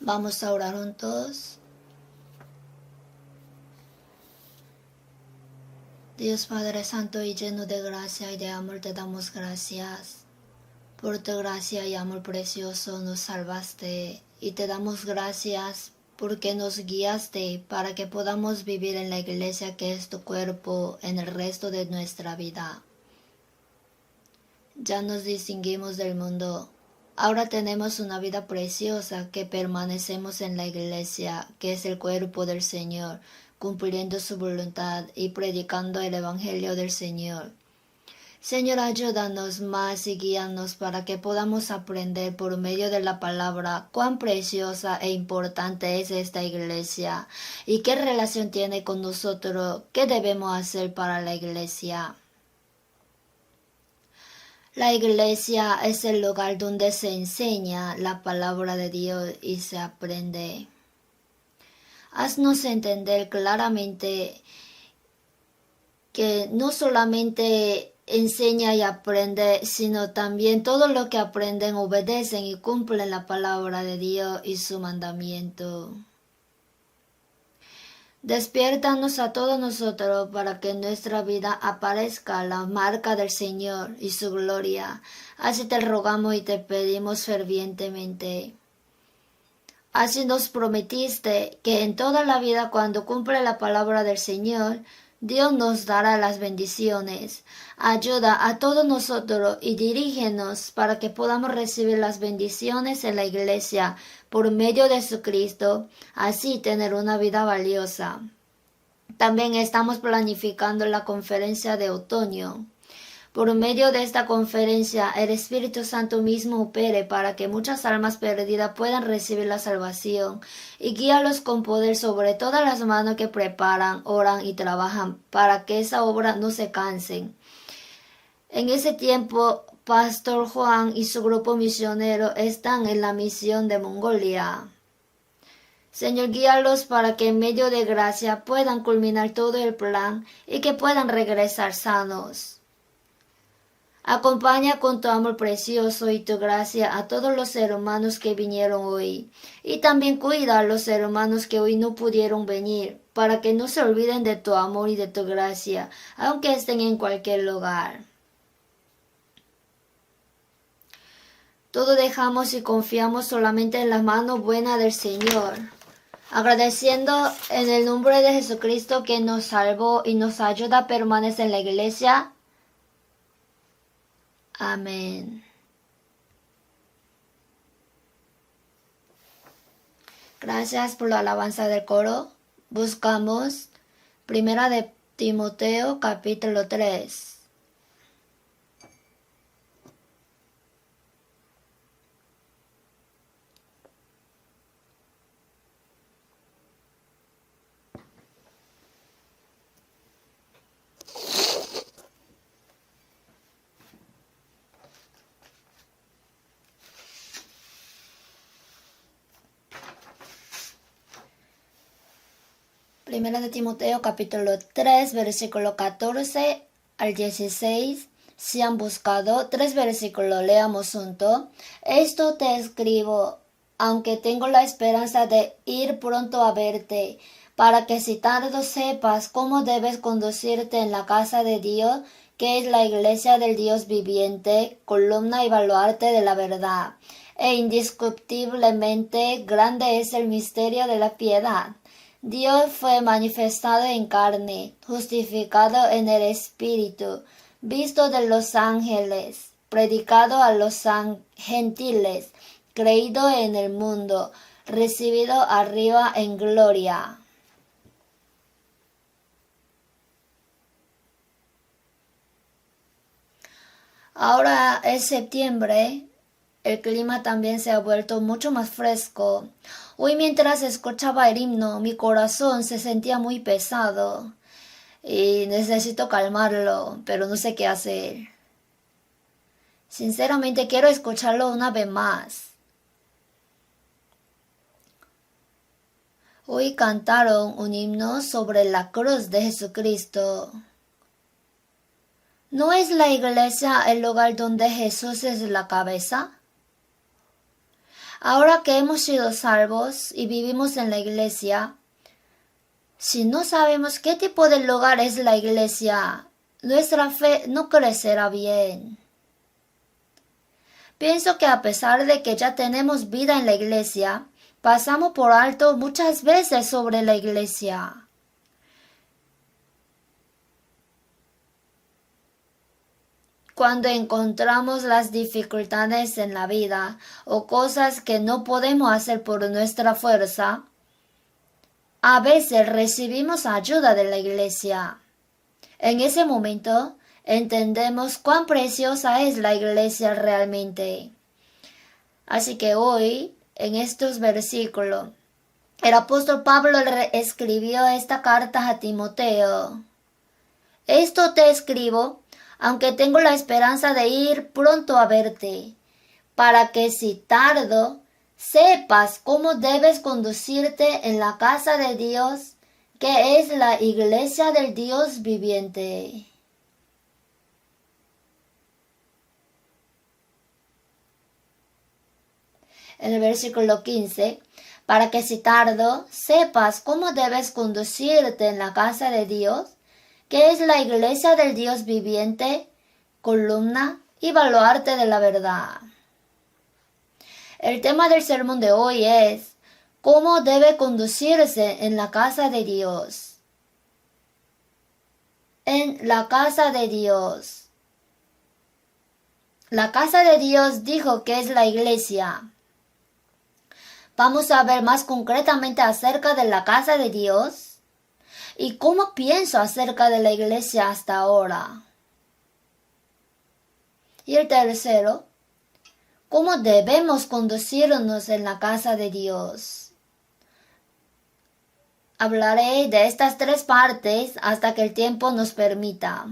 Vamos a orar juntos. Dios Padre Santo y lleno de gracia y de amor, te damos gracias. Por tu gracia y amor precioso nos salvaste y te damos gracias porque nos guiaste para que podamos vivir en la iglesia que es tu cuerpo en el resto de nuestra vida. Ya nos distinguimos del mundo. Ahora tenemos una vida preciosa que permanecemos en la iglesia, que es el cuerpo del Señor, cumpliendo su voluntad y predicando el Evangelio del Señor. Señor, ayúdanos más y guíanos para que podamos aprender por medio de la palabra cuán preciosa e importante es esta iglesia y qué relación tiene con nosotros, qué debemos hacer para la iglesia. La iglesia es el lugar donde se enseña la palabra de Dios y se aprende. Haznos entender claramente que no solamente enseña y aprende, sino también todo lo que aprenden obedecen y cumplen la palabra de Dios y su mandamiento. Despiértanos a todos nosotros para que en nuestra vida aparezca la marca del Señor y su gloria. Así te rogamos y te pedimos fervientemente. Así nos prometiste que en toda la vida cuando cumple la palabra del Señor, Dios nos dará las bendiciones. Ayuda a todos nosotros y dirígenos para que podamos recibir las bendiciones en la iglesia por medio de Jesucristo, así tener una vida valiosa. También estamos planificando la conferencia de otoño. Por medio de esta conferencia, el Espíritu Santo mismo opere para que muchas almas perdidas puedan recibir la salvación y guíalos con poder sobre todas las manos que preparan, oran y trabajan para que esa obra no se cansen. En ese tiempo, Pastor Juan y su grupo misionero están en la misión de Mongolia. Señor, guíalos para que en medio de gracia puedan culminar todo el plan y que puedan regresar sanos. Acompaña con tu amor precioso y tu gracia a todos los seres humanos que vinieron hoy, y también cuida a los seres humanos que hoy no pudieron venir, para que no se olviden de tu amor y de tu gracia, aunque estén en cualquier lugar. Todo dejamos y confiamos solamente en la mano buena del Señor, agradeciendo en el nombre de Jesucristo que nos salvó y nos ayuda a permanecer en la iglesia. Amén. Gracias por la alabanza del coro. Buscamos Primera de Timoteo capítulo 3. Primera de Timoteo capítulo 3, versículo 14 al 16. Si han buscado 3 versículos, leamos juntos. Esto te escribo, aunque tengo la esperanza de ir pronto a verte, para que si tardo sepas cómo debes conducirte en la casa de Dios, que es la iglesia del Dios viviente, columna y baluarte de la verdad. E indiscutiblemente grande es el misterio de la piedad. Dios fue manifestado en carne, justificado en el Espíritu, visto de los ángeles, predicado a los gentiles, creído en el mundo, recibido arriba en gloria. Ahora es septiembre. El clima también se ha vuelto mucho más fresco. Hoy mientras escuchaba el himno, mi corazón se sentía muy pesado y necesito calmarlo, pero no sé qué hacer. Sinceramente quiero escucharlo una vez más. Hoy cantaron un himno sobre la cruz de Jesucristo. ¿No es la iglesia el lugar donde Jesús es la cabeza? Ahora que hemos sido salvos y vivimos en la iglesia, si no sabemos qué tipo de lugar es la iglesia, nuestra fe no crecerá bien. Pienso que a pesar de que ya tenemos vida en la iglesia, pasamos por alto muchas veces sobre la iglesia. Cuando encontramos las dificultades en la vida o cosas que no podemos hacer por nuestra fuerza, a veces recibimos ayuda de la iglesia. En ese momento entendemos cuán preciosa es la iglesia realmente. Así que hoy, en estos versículos, el apóstol Pablo escribió esta carta a Timoteo. Esto te escribo, aunque tengo la esperanza de ir pronto a verte, para que si tardo, sepas cómo debes conducirte en la casa de Dios, que es la iglesia del Dios viviente. En el versículo 15, para que si tardo, sepas cómo debes conducirte en la casa de Dios, que es la iglesia del Dios viviente, columna y baluarte de la verdad. El tema del sermón de hoy es cómo debe conducirse en la casa de Dios. En la casa de Dios. La casa de Dios dijo que es la iglesia. Vamos a ver más concretamente acerca de la casa de Dios y cómo pienso acerca de la iglesia hasta ahora. Y el tercero, cómo debemos conducirnos en la casa de Dios. Hablaré de estas tres partes hasta que el tiempo nos permita.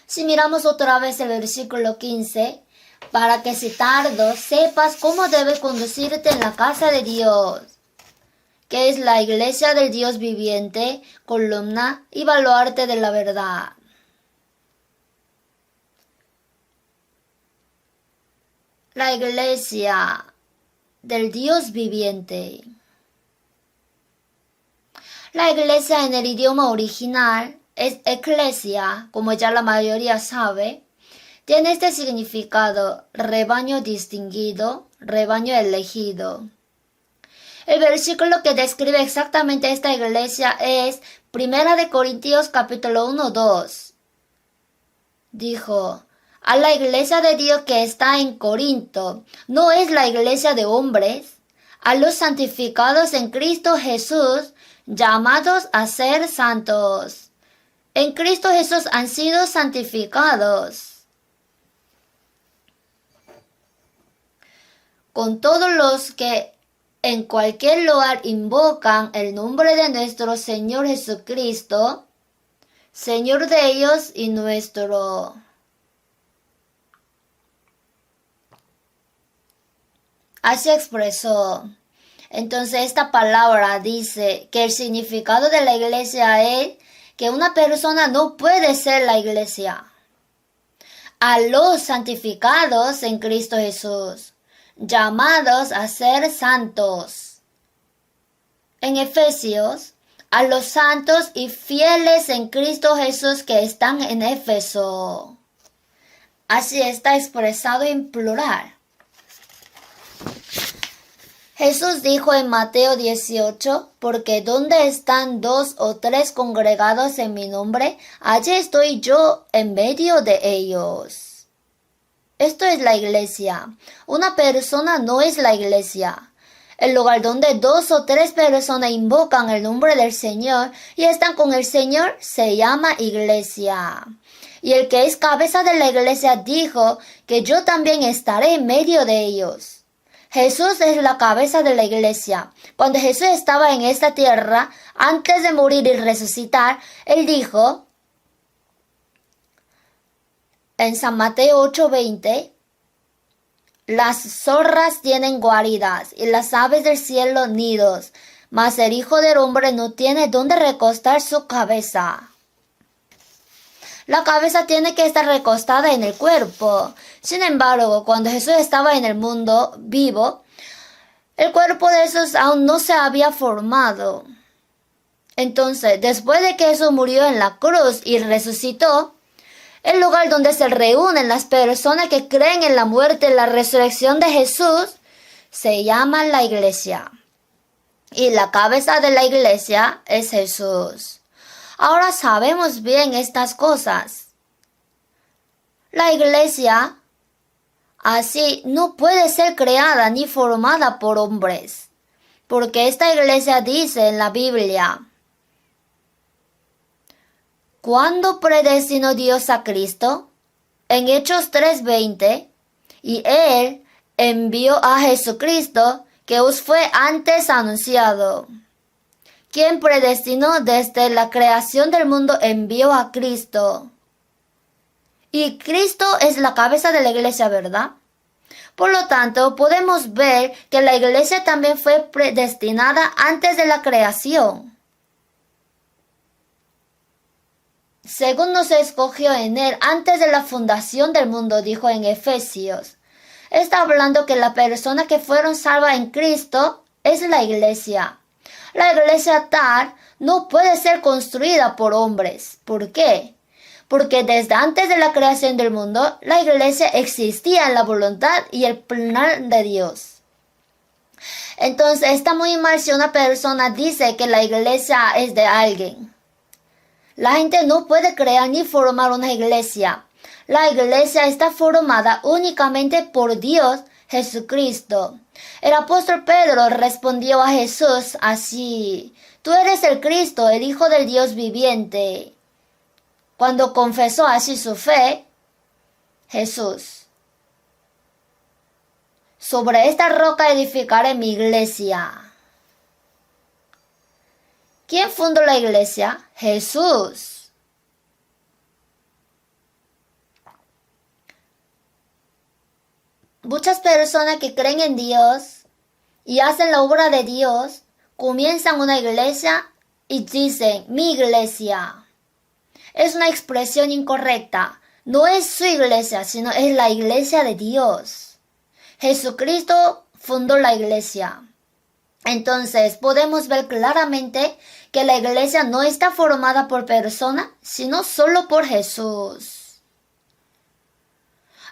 Si miramos otra vez el versículo 15, para que si tardo sepas cómo debes conducirte en la casa de Dios, que es la iglesia del Dios viviente, columna y baluarte de la verdad. La iglesia del Dios viviente. La iglesia en el idioma original es eclesia, como ya la mayoría sabe. Tiene este significado: rebaño distinguido, rebaño elegido. El versículo que describe exactamente esta iglesia es 1 Corintios capítulo 1-2. Dijo: a la iglesia de Dios que está en Corinto, no es la iglesia de hombres, a los santificados en Cristo Jesús, llamados a ser santos. En Cristo Jesús han sido santificados. Con todos los que en cualquier lugar invocan el nombre de nuestro Señor Jesucristo, Señor de ellos y nuestro. Así expresó. Entonces esta palabra dice que el significado de la iglesia es que una persona no puede ser la iglesia. A los santificados en Cristo Jesús, llamados a ser santos. En Efesios, a los santos y fieles en Cristo Jesús que están en Éfeso. Así está expresado en plural. Jesús dijo en Mateo 18, porque donde están 2 o 3 congregados en mi nombre, allí estoy yo en medio de ellos. Esto es la iglesia. Una persona no es la iglesia. El lugar donde 2 o 3 personas invocan el nombre del Señor y están con el Señor se llama iglesia. Y el que es cabeza de la iglesia dijo que yo también estaré en medio de ellos. Jesús es la cabeza de la iglesia. Cuando Jesús estaba en esta tierra, antes de morir y resucitar, Él dijo en San Mateo 8:20, las zorras tienen guaridas y las aves del cielo nidos, mas el Hijo del Hombre no tiene dónde recostar su cabeza. La cabeza tiene que estar recostada en el cuerpo. Sin embargo, cuando Jesús estaba en el mundo vivo, el cuerpo de Jesús aún no se había formado. Entonces, después de que Jesús murió en la cruz y resucitó, el lugar donde se reúnen las personas que creen en la muerte y la resurrección de Jesús se llama la iglesia. Y la cabeza de la iglesia es Jesús. Ahora sabemos bien estas cosas. La iglesia así no puede ser creada ni formada por hombres, porque esta iglesia dice en la Biblia: ¿cuándo predestinó Dios a Cristo? En Hechos 3:20, y Él envió a Jesucristo, que os fue antes anunciado. Quien predestinó desde la creación del mundo envió a Cristo. Y Cristo es la cabeza de la iglesia, ¿verdad? Por lo tanto, podemos ver que la iglesia también fue predestinada antes de la creación. Según nos escogió en Él antes de la fundación del mundo, dijo en Efesios. Está hablando que la persona que fueron salvas en Cristo es la iglesia. La iglesia tal no puede ser construida por hombres. ¿Por qué? Porque desde antes de la creación del mundo, la iglesia existía en la voluntad y el plan de Dios. Entonces está muy mal si una persona dice que la iglesia es de alguien. La gente no puede crear ni formar una iglesia. La iglesia está formada únicamente por Dios Jesucristo. El apóstol Pedro respondió a Jesús así: tú eres el Cristo, el Hijo del Dios viviente. Cuando confesó así su fe, Jesús: sobre esta roca edificaré mi iglesia. ¿Quién fundó la iglesia? Jesús. Muchas personas que creen en Dios y hacen la obra de Dios comienzan una iglesia y dicen mi iglesia. Es una expresión incorrecta. No es su iglesia, sino es la iglesia de Dios. Jesucristo fundó la iglesia. Entonces podemos ver claramente que la iglesia no está formada por personas, sino solo por Jesús.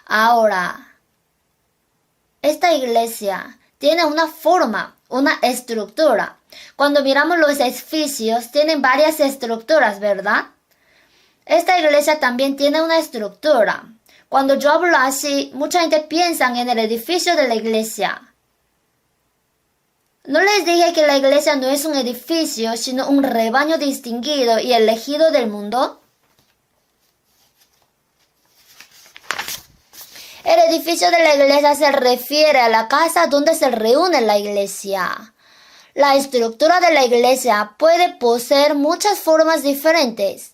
Ahora, esta iglesia tiene una forma, una estructura. Cuando miramos los edificios, tienen varias estructuras, ¿verdad? Esta iglesia también tiene una estructura. Cuando yo hablo así, mucha gente piensa en el edificio de la iglesia. No les dije que la iglesia no es un edificio, sino un rebaño distinguido y elegido del mundo. El edificio de la iglesia se refiere a la casa donde se reúne la iglesia. La estructura de la iglesia puede poseer muchas formas diferentes.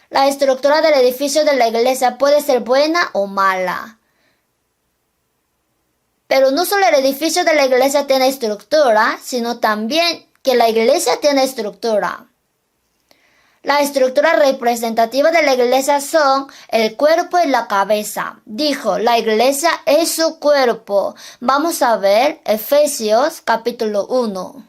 La estructura del edificio de la iglesia puede ser buena o mala. Pero no solo el edificio de la iglesia tiene estructura, sino también que la iglesia tiene estructura. La estructura representativa de la iglesia son el cuerpo y la cabeza. Dijo, la iglesia es su cuerpo. Vamos a ver Efesios capítulo 1.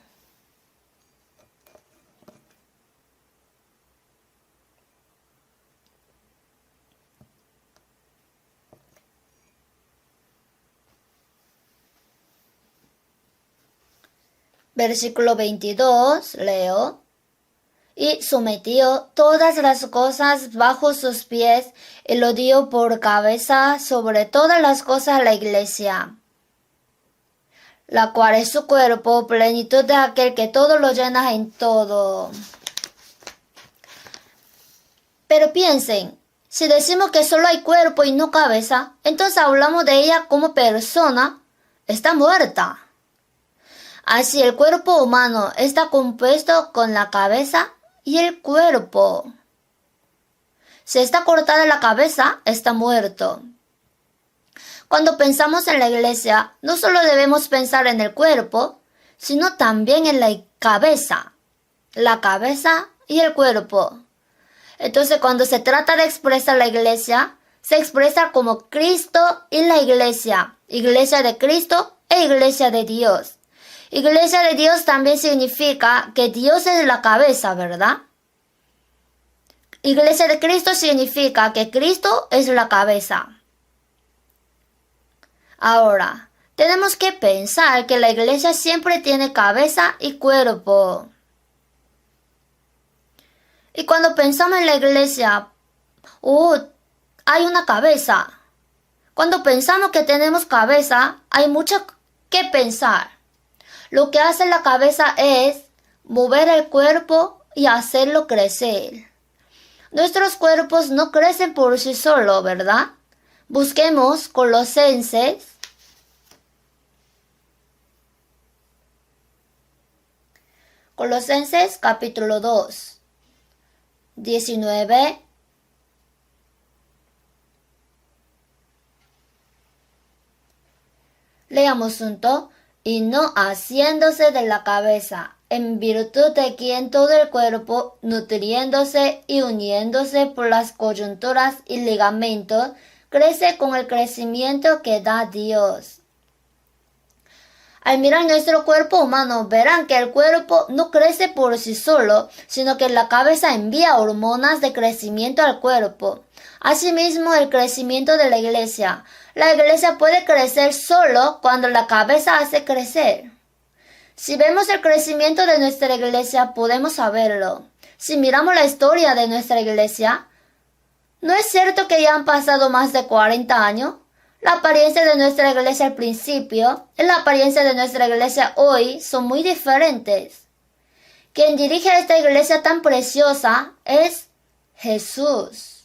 Versículo 22, leo. Y sometió todas las cosas bajo sus pies y lo dio por cabeza sobre todas las cosas a la iglesia, la cual es su cuerpo, plenitud de aquel que todo lo llena en todo. Pero piensen, si decimos que solo hay cuerpo y no cabeza, entonces hablamos de ella como persona, está muerta. Así el cuerpo humano está compuesto con la cabeza y el cuerpo. Si está cortada la cabeza, está muerto. Cuando pensamos en la iglesia, no solo debemos pensar en el cuerpo, sino también en la cabeza y el cuerpo. Entonces, cuando se trata de expresar la iglesia, se expresa como Cristo y la iglesia. Iglesia de Cristo e iglesia de Dios. Iglesia de Dios también significa que Dios es la cabeza, ¿verdad? Iglesia de Cristo significa que Cristo es la cabeza. Ahora, tenemos que pensar que la iglesia siempre tiene cabeza y cuerpo. Y cuando pensamos en la iglesia, hay una cabeza. Cuando pensamos que tenemos cabeza, hay mucho que pensar. Lo que hace la cabeza es mover el cuerpo y hacerlo crecer. Nuestros cuerpos no crecen por sí solos, ¿verdad? Busquemos Colosenses. Colosenses capítulo 2, 19. Leamos junto. Y no haciéndose de la cabeza, en virtud de quien todo el cuerpo, nutriéndose y uniéndose por las coyunturas y ligamentos, crece con el crecimiento que da Dios. Al mirar nuestro cuerpo humano, verán que el cuerpo no crece por sí solo, sino que la cabeza envía hormonas de crecimiento al cuerpo. Asimismo, el crecimiento de la iglesia. La iglesia puede crecer solo cuando la cabeza hace crecer. Si vemos el crecimiento de nuestra iglesia, podemos saberlo. Si miramos la historia de nuestra iglesia, ¿no es cierto que ya han pasado más de 40 años? La apariencia de nuestra iglesia al principio y la apariencia de nuestra iglesia hoy son muy diferentes. Quien dirige esta iglesia tan preciosa es Jesús.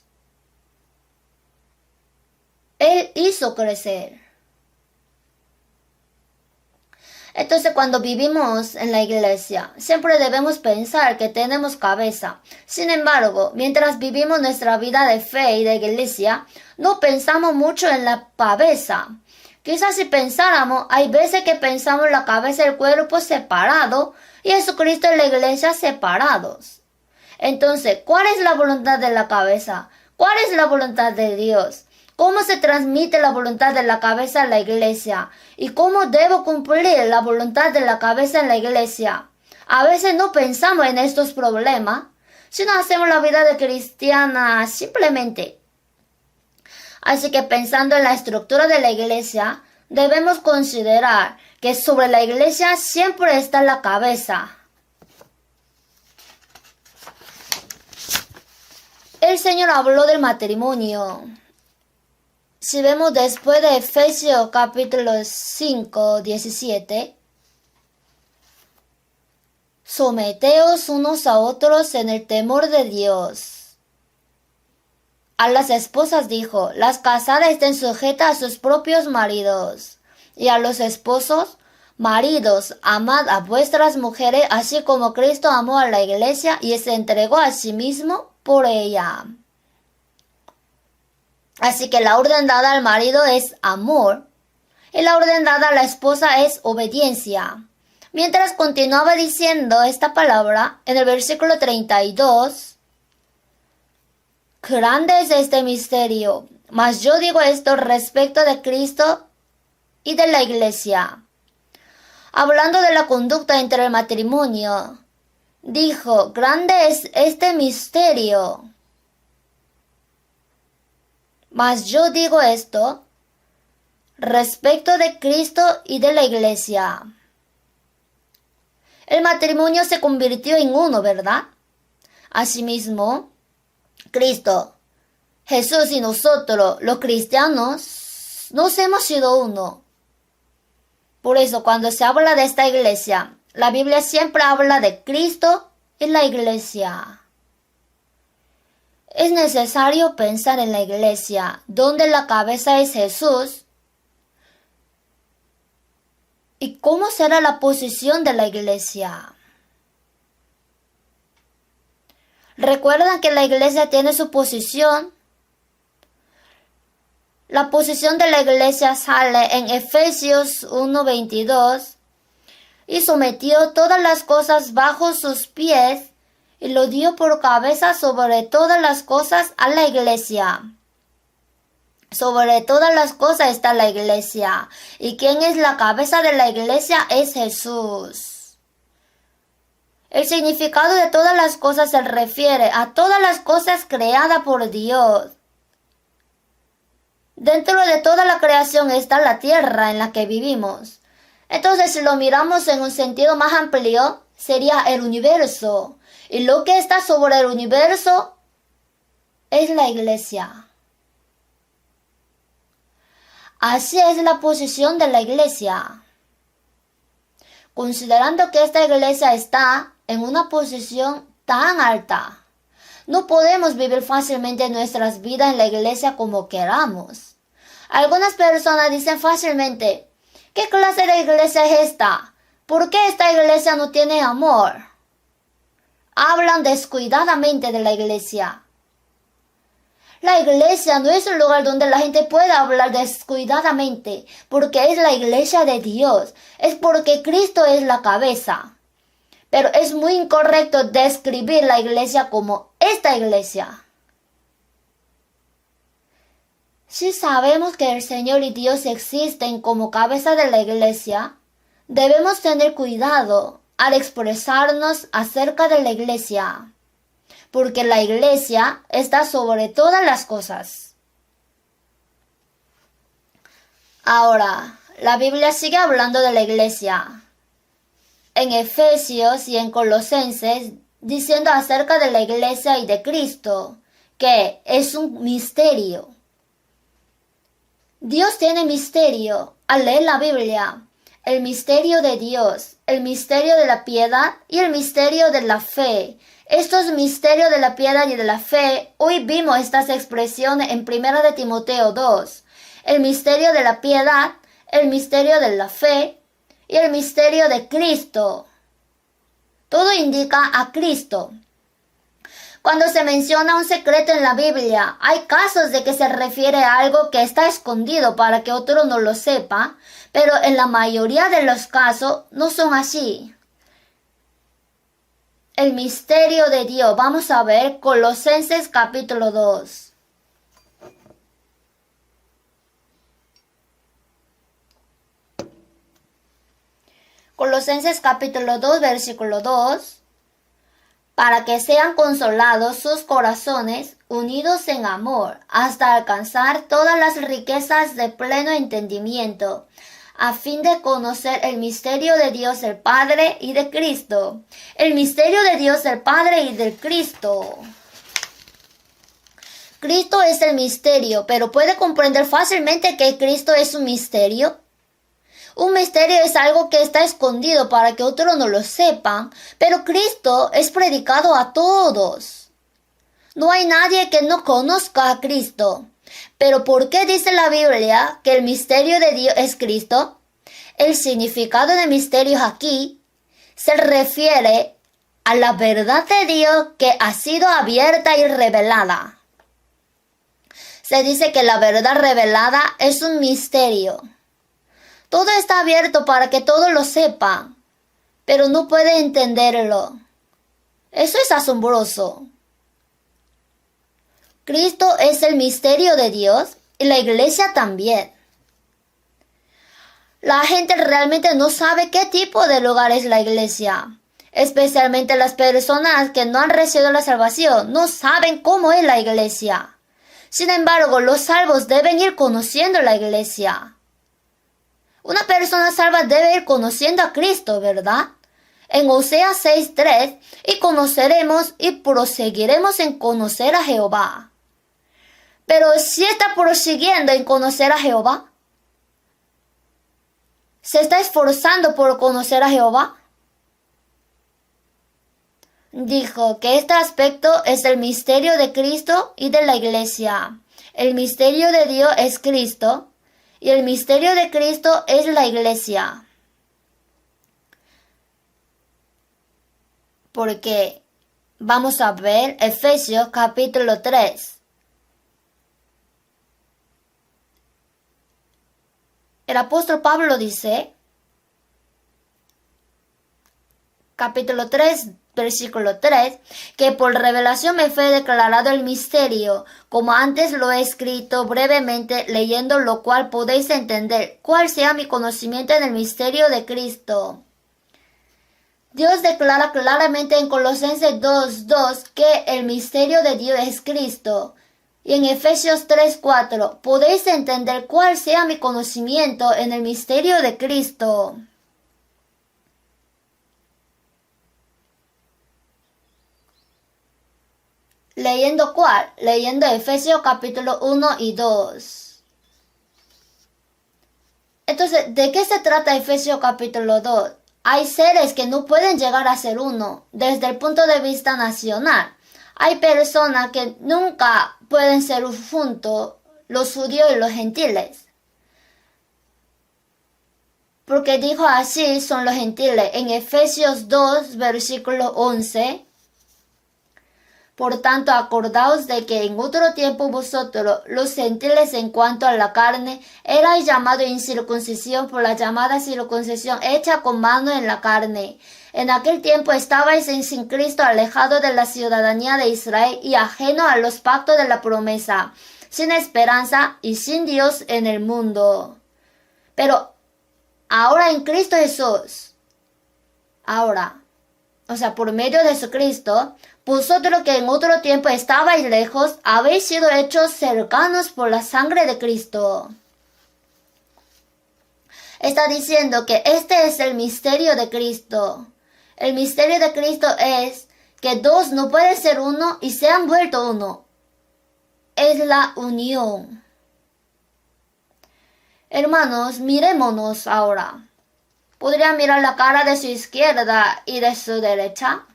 Él hizo crecer. Entonces, cuando vivimos en la iglesia, siempre debemos pensar que tenemos cabeza. Sin embargo, mientras vivimos nuestra vida de fe y de iglesia, no pensamos mucho en la cabeza. Quizás si pensáramos, hay veces que pensamos la cabeza y el cuerpo separado y Jesucristo y la iglesia separados. Entonces, ¿cuál es la voluntad de la cabeza? ¿Cuál es la voluntad de Dios? ¿Cómo se transmite la voluntad de la cabeza a la iglesia? ¿Y cómo debo cumplir la voluntad de la cabeza en la iglesia? A veces no pensamos en estos problemas, sino hacemos la vida de cristiana simplemente. Así que pensando en la estructura de la iglesia, debemos considerar que sobre la iglesia siempre está la cabeza. El Señor habló del matrimonio. Si vemos después de Efesios capítulo 5, 17, someteos unos a otros en el temor de Dios. A las esposas dijo, las casadas estén sujetas a sus propios maridos, y a los esposos, maridos, amad a vuestras mujeres, así como Cristo amó a la iglesia y se entregó a sí mismo por ella. Así que la orden dada al marido es amor y la orden dada a la esposa es obediencia. Mientras continuaba diciendo esta palabra, en el versículo 32, grande es este misterio, mas yo digo esto respecto de Cristo y de la iglesia. Hablando de la conducta entre el matrimonio, dijo, grande es este misterio. Mas yo digo esto respecto de Cristo y de la iglesia. El matrimonio se convirtió en uno, ¿verdad? Asimismo, Cristo, Jesús y nosotros, los cristianos, nos hemos sido uno. Por eso, cuando se habla de esta iglesia, la Biblia siempre habla de Cristo y la iglesia. Es necesario pensar en la iglesia, donde la cabeza es Jesús. ¿Y cómo será la posición de la iglesia? ¿Recuerdan que la iglesia tiene su posición? La posición de la iglesia sale en Efesios 1:22. Y sometió todas las cosas bajo sus pies, y lo dio por cabeza sobre todas las cosas a la iglesia. Sobre todas las cosas está la iglesia. ¿Y quién es la cabeza de la iglesia? Es Jesús. El significado de todas las cosas se refiere a todas las cosas creadas por Dios. Dentro de toda la creación está la tierra en la que vivimos. Entonces, si lo miramos en un sentido más amplio, sería el universo. Y lo que está sobre el universo es la iglesia. Así es la posición de la iglesia. Considerando que esta iglesia está en una posición tan alta, no podemos vivir fácilmente nuestras vidas en la iglesia como queramos. Algunas personas dicen fácilmente, ¿qué clase de iglesia es esta? ¿Por qué esta iglesia no tiene amor? Hablan descuidadamente de la iglesia. La iglesia no es un lugar donde la gente pueda hablar descuidadamente, porque es la iglesia de Dios, es porque Cristo es la cabeza. Pero es muy incorrecto describir la iglesia como esta iglesia. Si sabemos que el Señor y Dios existen como cabeza de la iglesia, debemos tener cuidado al expresarnos acerca de la iglesia, porque la iglesia está sobre todas las cosas. Ahora, la Biblia sigue hablando de la iglesia. En Efesios y en Colosenses, diciendo acerca de la iglesia y de Cristo, que es un misterio. Dios tiene misterio al leer la Biblia. El misterio de Dios, el misterio de la piedad y el misterio de la fe. Estos misterios de la piedad y de la fe, hoy vimos estas expresiones en 1 de Timoteo 2. El misterio de la piedad, el misterio de la fe y el misterio de Cristo. Todo indica a Cristo. Cuando se menciona un secreto en la Biblia, hay casos de que se refiere a algo que está escondido para que otro no lo sepa, pero en la mayoría de los casos no son así. El misterio de Dios. Vamos a ver Colosenses capítulo 2. Colosenses capítulo 2, versículo 2. Para que sean consolados sus corazones, unidos en amor, hasta alcanzar todas las riquezas de pleno entendimiento, a fin de conocer el misterio de Dios el Padre y de Cristo. El misterio de Dios el Padre y de Cristo. Cristo es el misterio, pero ¿puede comprender fácilmente que Cristo es un misterio? Un misterio es algo que está escondido para que otros no lo sepan, pero Cristo es predicado a todos. No hay nadie que no conozca a Cristo. Pero ¿por qué dice la Biblia que el misterio de Dios es Cristo? El significado de misterios aquí se refiere a la verdad de Dios que ha sido abierta y revelada. Se dice que la verdad revelada es un misterio. Todo está abierto para que todos lo sepan, pero no puede entenderlo. Eso es asombroso. Cristo es el misterio de Dios y la iglesia también. La gente realmente no sabe qué tipo de lugar es la iglesia. Especialmente las personas que no han recibido la salvación no saben cómo es la iglesia. Sin embargo, los salvos deben ir conociendo la iglesia. Una persona salva debe ir conociendo a Cristo, ¿verdad? En Oseas 6:3, y conoceremos y proseguiremos en conocer a Jehová. Pero si está prosiguiendo en conocer a Jehová, ¿se está esforzando por conocer a Jehová? Dijo que este aspecto es el misterio de Cristo y de la iglesia. El misterio de Dios es Cristo. Y el misterio de Cristo es la iglesia. Porque vamos a ver Efesios capítulo 3. El apóstol Pablo dice, capítulo 3, versículo 3, que por revelación me fue declarado el misterio, como antes lo he escrito brevemente, leyendo lo cual podéis entender cuál sea mi conocimiento en el misterio de Cristo. Dios declara claramente en Colosenses 2:2 que el misterio de Dios es Cristo. Y en Efesios 3:4 podéis entender cuál sea mi conocimiento en el misterio de Cristo. ¿Leyendo cuál? Leyendo Efesios capítulo 1 y 2. Entonces, ¿de qué se trata Efesios capítulo 2? Hay seres que no pueden llegar a ser uno desde el punto de vista nacional. Hay personas que nunca pueden ser juntos, los judíos y los gentiles. Porque dijo así son los gentiles en Efesios 2, versículo 11. Por tanto, acordaos de que en otro tiempo vosotros, los gentiles en cuanto a la carne, erais llamados incircuncisión por la llamada circuncisión hecha con mano en la carne. En aquel tiempo estabais sin Cristo, alejados de la ciudadanía de Israel y ajenos a los pactos de la promesa, sin esperanza y sin Dios en el mundo. Pero ahora en Cristo Jesús, por medio de Jesucristo, vosotros que en otro tiempo estabais lejos, habéis sido hechos cercanos por la sangre de Cristo. Está diciendo que este es el misterio de Cristo. El misterio de Cristo es que dos no pueden ser uno y se han vuelto uno. Es la unión. Hermanos, mirémonos ahora. ¿Podrían mirar la cara de su izquierda y de su derecha?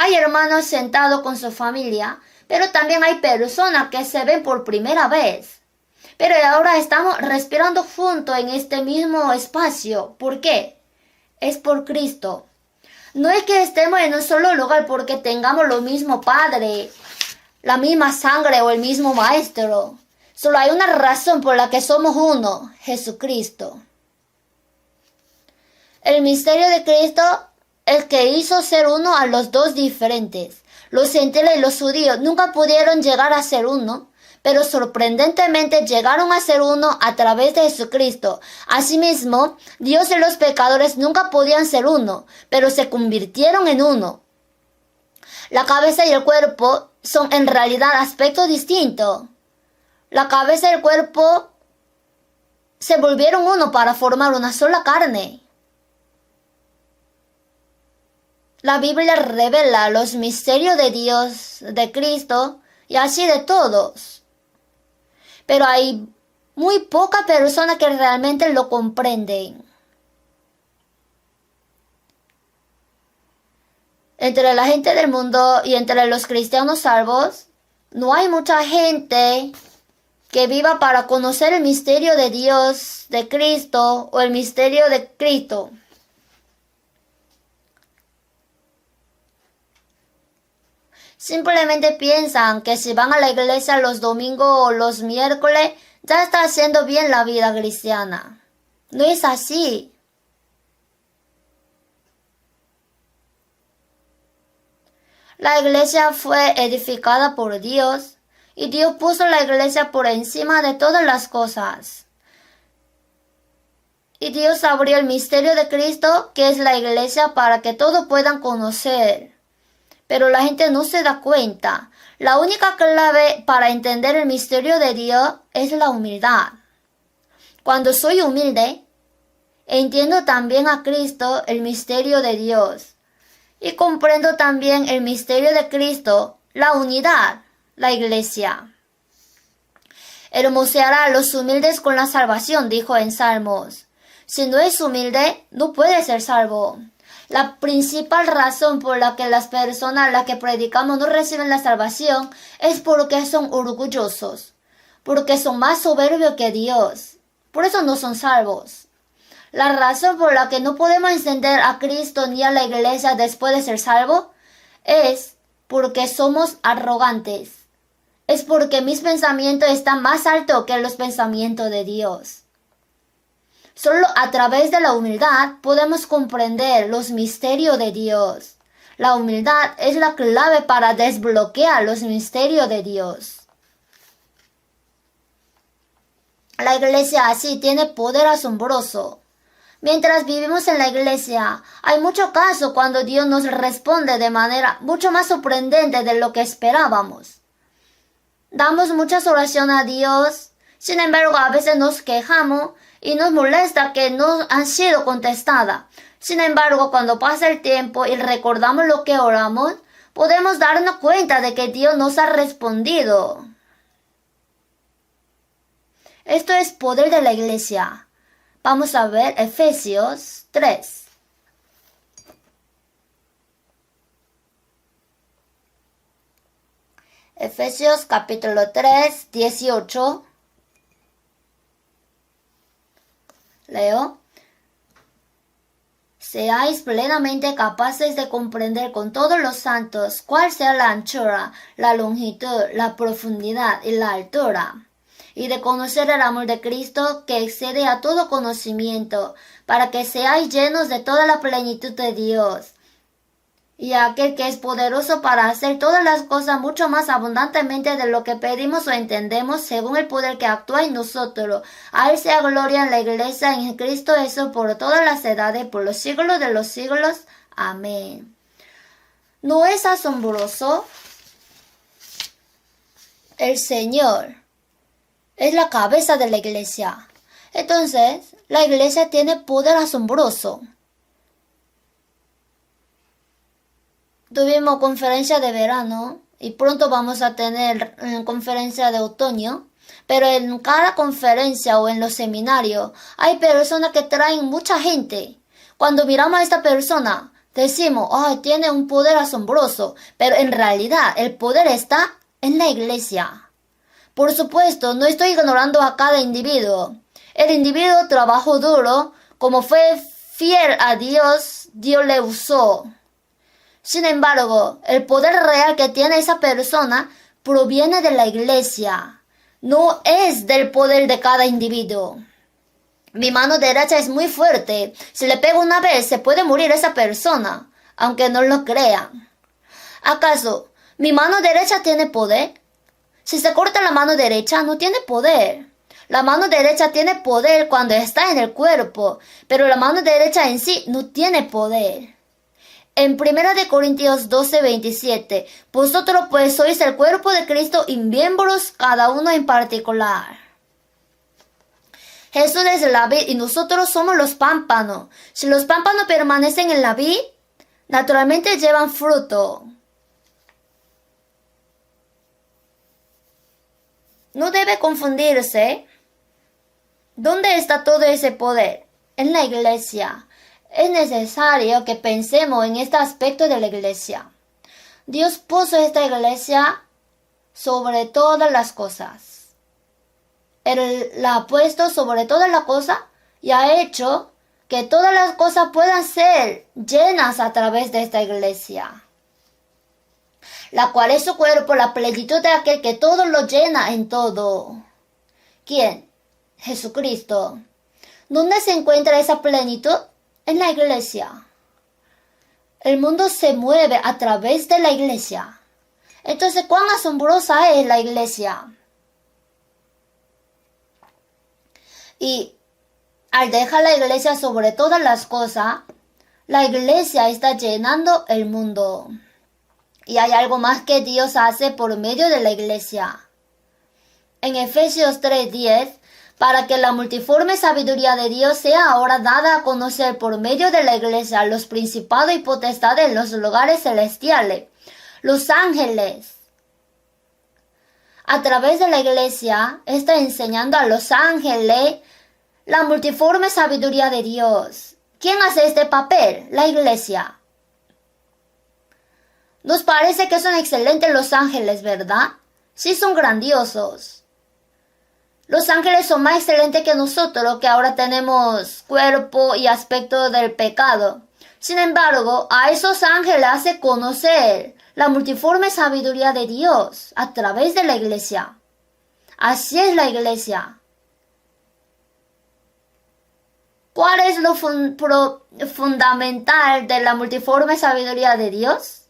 Hay hermanos sentados con su familia, pero también hay personas que se ven por primera vez. Pero ahora estamos respirando juntos en este mismo espacio. ¿Por qué? Es por Cristo. No es que estemos en un solo lugar porque tengamos lo mismo Padre, la misma sangre o el mismo Maestro. Solo hay una razón por la que somos uno, Jesucristo. El misterio de Cristo, el que hizo ser uno a los dos diferentes. Los gentiles y los judíos nunca pudieron llegar a ser uno, pero sorprendentemente llegaron a ser uno a través de Jesucristo. Asimismo, Dios y los pecadores nunca podían ser uno, pero se convirtieron en uno. La cabeza y el cuerpo son en realidad aspectos distintos. La cabeza y el cuerpo se volvieron uno para formar una sola carne. La Biblia revela los misterios de Dios, de Cristo y así de todos. Pero hay muy pocas personas que realmente lo comprenden. Entre la gente del mundo y entre los cristianos salvos, no hay mucha gente que viva para conocer el misterio de Dios, de Cristo o el misterio de Cristo. Simplemente piensan que si van a la iglesia los domingos o los miércoles, ya está haciendo bien la vida cristiana. No es así. La iglesia fue edificada por Dios y Dios puso la iglesia por encima de todas las cosas. Y Dios abrió el misterio de Cristo, que es la iglesia, para que todos puedan conocer. Pero la gente no se da cuenta. La única clave para entender el misterio de Dios es la humildad. Cuando soy humilde, entiendo también a Cristo, el misterio de Dios. Y comprendo también el misterio de Cristo, la unidad, la iglesia. Hermoseará a los humildes con la salvación, dijo en Salmos. Si no es humilde, no puede ser salvo. La principal razón por la que las personas a las que predicamos no reciben la salvación es porque son orgullosos, porque son más soberbios que Dios. Por eso no son salvos. La razón por la que no podemos encender a Cristo ni a la iglesia después de ser salvos es porque somos arrogantes. Es porque mis pensamientos están más altos que los pensamientos de Dios. Solo a través de la humildad podemos comprender los misterios de Dios. La humildad es la clave para desbloquear los misterios de Dios. La iglesia así tiene poder asombroso. Mientras vivimos en la iglesia, hay muchos casos cuando Dios nos responde de manera mucho más sorprendente de lo que esperábamos. Damos muchas oraciones a Dios, sin embargo a veces nos quejamos y nos molesta que no han sido contestadas. Sin embargo, cuando pasa el tiempo y recordamos lo que oramos, podemos darnos cuenta de que Dios nos ha respondido. Esto es poder de la iglesia. Vamos a ver Efesios 3. Efesios capítulo 3, 18. Leo. Seáis plenamente capaces de comprender con todos los santos cuál sea la anchura, la longitud, la profundidad y la altura, y de conocer el amor de Cristo que excede a todo conocimiento, para que seáis llenos de toda la plenitud de Dios. Y aquel que es poderoso para hacer todas las cosas mucho más abundantemente de lo que pedimos o entendemos, según el poder que actúa en nosotros. A Él sea gloria en la iglesia, en Cristo Jesús, por todas las edades, por los siglos de los siglos. Amén. ¿No es asombroso? El Señor es la cabeza de la iglesia. Entonces, la iglesia tiene poder asombroso. Tuvimos conferencia de verano y pronto vamos a tener conferencia de otoño, pero en cada conferencia o en los seminarios hay personas que traen mucha gente. Cuando miramos a esta persona, decimos, tiene un poder asombroso, pero en realidad el poder está en la iglesia. Por supuesto, no estoy ignorando a cada individuo. El individuo trabajó duro, como fue fiel a Dios, Dios le usó. Sin embargo, el poder real que tiene esa persona proviene de la iglesia, no es del poder de cada individuo. Mi mano derecha es muy fuerte. Si le pego una vez, se puede morir esa persona, aunque no lo crean. ¿Acaso mi mano derecha tiene poder? Si se corta la mano derecha, no tiene poder. La mano derecha tiene poder cuando está en el cuerpo, pero la mano derecha en sí no tiene poder. En 1 Corintios 12, 27, vosotros pues sois el cuerpo de Cristo y miembros cada uno en particular. Jesús es la vid y nosotros somos los pámpanos. Si los pámpanos permanecen en la vid, naturalmente llevan fruto. No debe confundirse. ¿Dónde está todo ese poder? En la iglesia. Es necesario que pensemos en este aspecto de la iglesia. Dios puso esta iglesia sobre todas las cosas. Él la ha puesto sobre todas las cosas y ha hecho que todas las cosas puedan ser llenas a través de esta iglesia, la cual es su cuerpo, la plenitud de aquel que todo lo llena en todo. ¿Quién? Jesucristo. ¿Dónde se encuentra esa plenitud? En la iglesia. El mundo se mueve a través de la iglesia. Entonces, ¿cuán asombrosa es la iglesia? Y al dejar la iglesia sobre todas las cosas, la iglesia está llenando el mundo. Y hay algo más que Dios hace por medio de la iglesia. En Efesios 3:10, para que la multiforme sabiduría de Dios sea ahora dada a conocer por medio de la iglesia a los principados y potestades en los lugares celestiales, los ángeles. A través de la iglesia está enseñando a los ángeles la multiforme sabiduría de Dios. ¿Quién hace este papel? La iglesia. Nos parece que son excelentes los ángeles, ¿verdad? Sí, son grandiosos. Los ángeles son más excelentes que nosotros, que ahora tenemos cuerpo y aspecto del pecado. Sin embargo, a esos ángeles hace conocer la multiforme sabiduría de Dios a través de la iglesia. Así es la iglesia. ¿Cuál es lo fundamental de la multiforme sabiduría de Dios?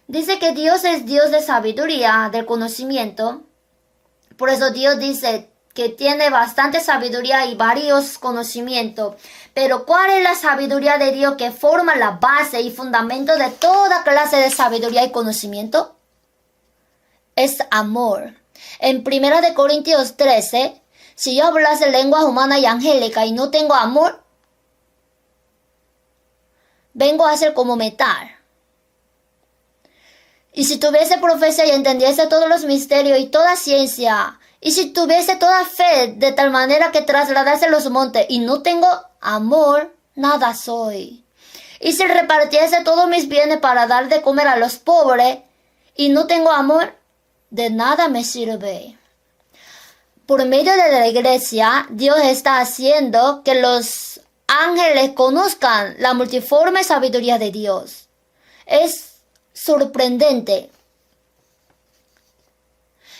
Dice que Dios es Dios de sabiduría, del conocimiento. Por eso Dios dice que tiene bastante sabiduría y varios conocimientos. Pero ¿cuál es la sabiduría de Dios que forma la base y fundamento de toda clase de sabiduría y conocimiento? Es amor. En 1 Corintios 13, si yo hablase lenguas humanas y angélicas y no tengo amor, vengo a ser como metal. Y si tuviese profecía y entendiese todos los misterios y toda ciencia, y si tuviese toda fe de tal manera que trasladase los montes y no tengo amor, nada soy. Y si repartiese todos mis bienes para dar de comer a los pobres y no tengo amor, de nada me sirve. Por medio de la iglesia, Dios está haciendo que los ángeles conozcan la multiforme sabiduría de Dios. Es sorprendente.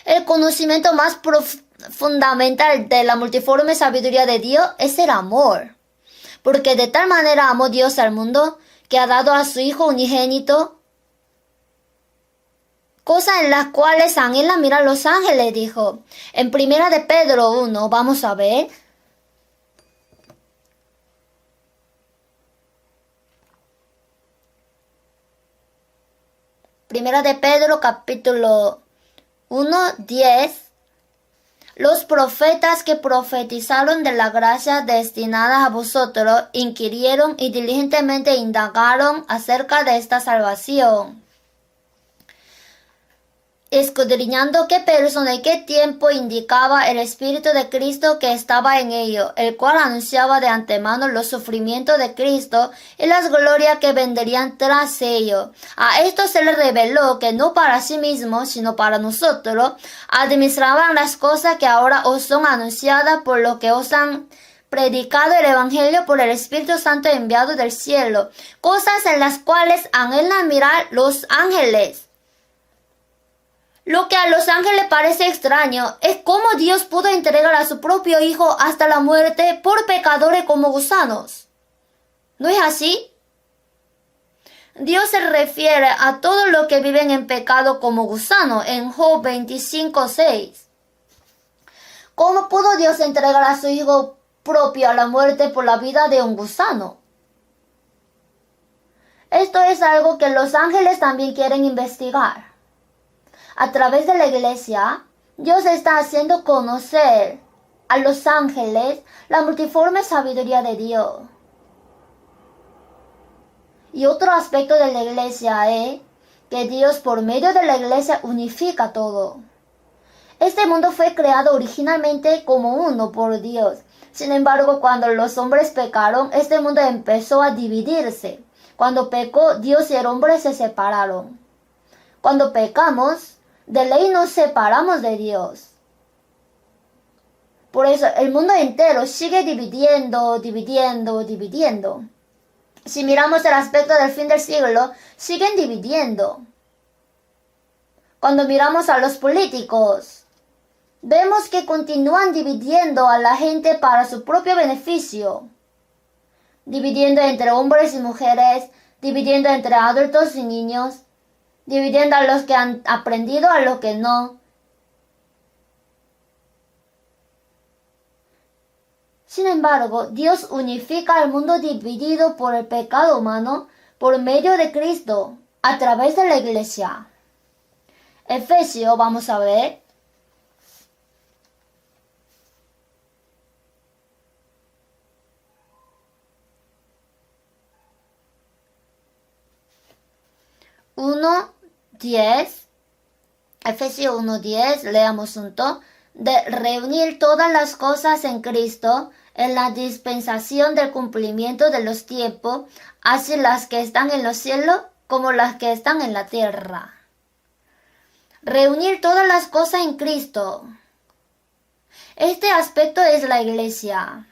El conocimiento más fundamental de la multiforme sabiduría de Dios es el amor. Porque de tal manera amó Dios al mundo que ha dado a su Hijo unigénito, cosas en las cuales anhelan mirar los ángeles, dijo. En 1 de Pedro 1, vamos a ver. Primera de Pedro, capítulo 1:10. Los profetas que profetizaron de la gracia destinada a vosotros inquirieron y diligentemente indagaron acerca de esta salvación, escudriñando qué persona y qué tiempo indicaba el Espíritu de Cristo que estaba en ellos, el cual anunciaba de antemano los sufrimientos de Cristo y las glorias que vendrían tras ellos. A esto se le reveló que no para sí mismos, sino para nosotros, administraban las cosas que ahora os son anunciadas por lo que os han predicado el Evangelio por el Espíritu Santo enviado del cielo, cosas en las cuales anhelan mirar los ángeles. Lo que a los ángeles parece extraño es cómo Dios pudo entregar a su propio Hijo hasta la muerte por pecadores como gusanos. ¿No es así? Dios se refiere a todos los que viven en pecado como gusanos en Job 25:6. ¿Cómo pudo Dios entregar a su Hijo propio a la muerte por la vida de un gusano? Esto es algo que los ángeles también quieren investigar. A través de la iglesia, Dios está haciendo conocer a los ángeles la multiforme sabiduría de Dios. Y otro aspecto de la iglesia es que Dios por medio de la iglesia unifica todo. Este mundo fue creado originalmente como uno por Dios. Sin embargo, cuando los hombres pecaron, este mundo empezó a dividirse. Cuando pecó, Dios y el hombre se separaron. Cuando pecamos, de ley nos separamos de Dios. Por eso el mundo entero sigue dividiendo. Si miramos el aspecto del fin del siglo, siguen dividiendo. Cuando miramos a los políticos, vemos que continúan dividiendo a la gente para su propio beneficio. Dividiendo entre hombres y mujeres, dividiendo entre adultos y niños, dividiendo a los que han aprendido a los que no. Sin embargo, Dios unifica al mundo dividido por el pecado humano por medio de Cristo, a través de la iglesia. Efesios, vamos a ver. Efesios 1:10, leamos junto, de reunir todas las cosas en Cristo, en la dispensación del cumplimiento de los tiempos, así las que están en los cielos como las que están en la tierra. Reunir todas las cosas en Cristo. Este aspecto es la iglesia.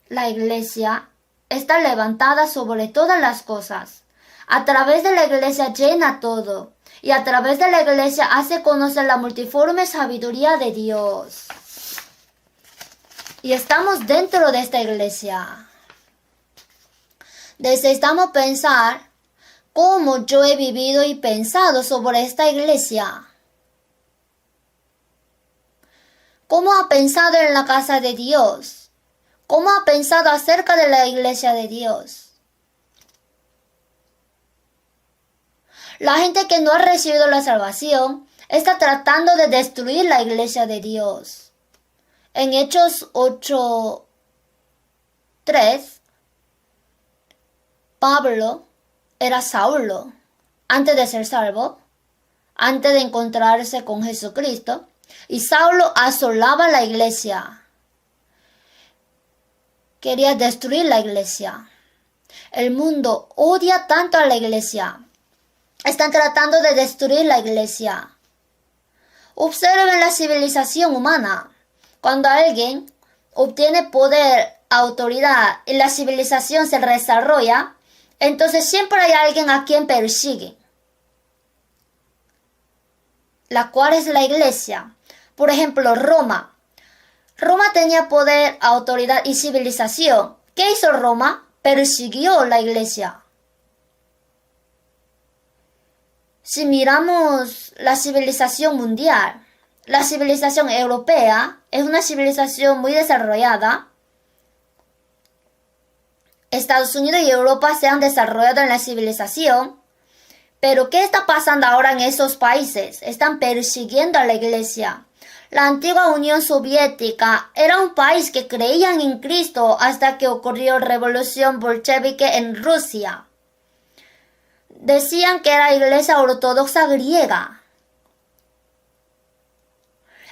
La iglesia está levantada sobre todas las cosas. A través de la iglesia llena todo. Y a través de la iglesia hace conocer la multiforme sabiduría de Dios. Y estamos dentro de esta iglesia. Necesitamos pensar cómo yo he vivido y pensado sobre esta iglesia. ¿Cómo ha pensado en la casa de Dios? ¿Cómo ha pensado acerca de la iglesia de Dios? La gente que no ha recibido la salvación está tratando de destruir la iglesia de Dios. En Hechos 8:3, Pablo era Saulo antes de ser salvo, antes de encontrarse con Jesucristo, y Saulo asolaba la iglesia. Quería destruir la iglesia. El mundo odia tanto a la iglesia. Están tratando de destruir la iglesia. Observen la civilización humana. Cuando alguien obtiene poder, autoridad y la civilización se desarrolla, entonces siempre hay alguien a quien persigue, la cual es la iglesia. Por ejemplo, Roma. Roma tenía poder, autoridad y civilización. ¿Qué hizo Roma? Persiguió la iglesia. Si miramos la civilización mundial, la civilización europea es una civilización muy desarrollada. Estados Unidos y Europa se han desarrollado en la civilización. Pero ¿qué está pasando ahora en esos países? Están persiguiendo a la iglesia. La antigua Unión Soviética era un país que creían en Cristo hasta que ocurrió la revolución bolchevique en Rusia. Decían que era la iglesia ortodoxa griega.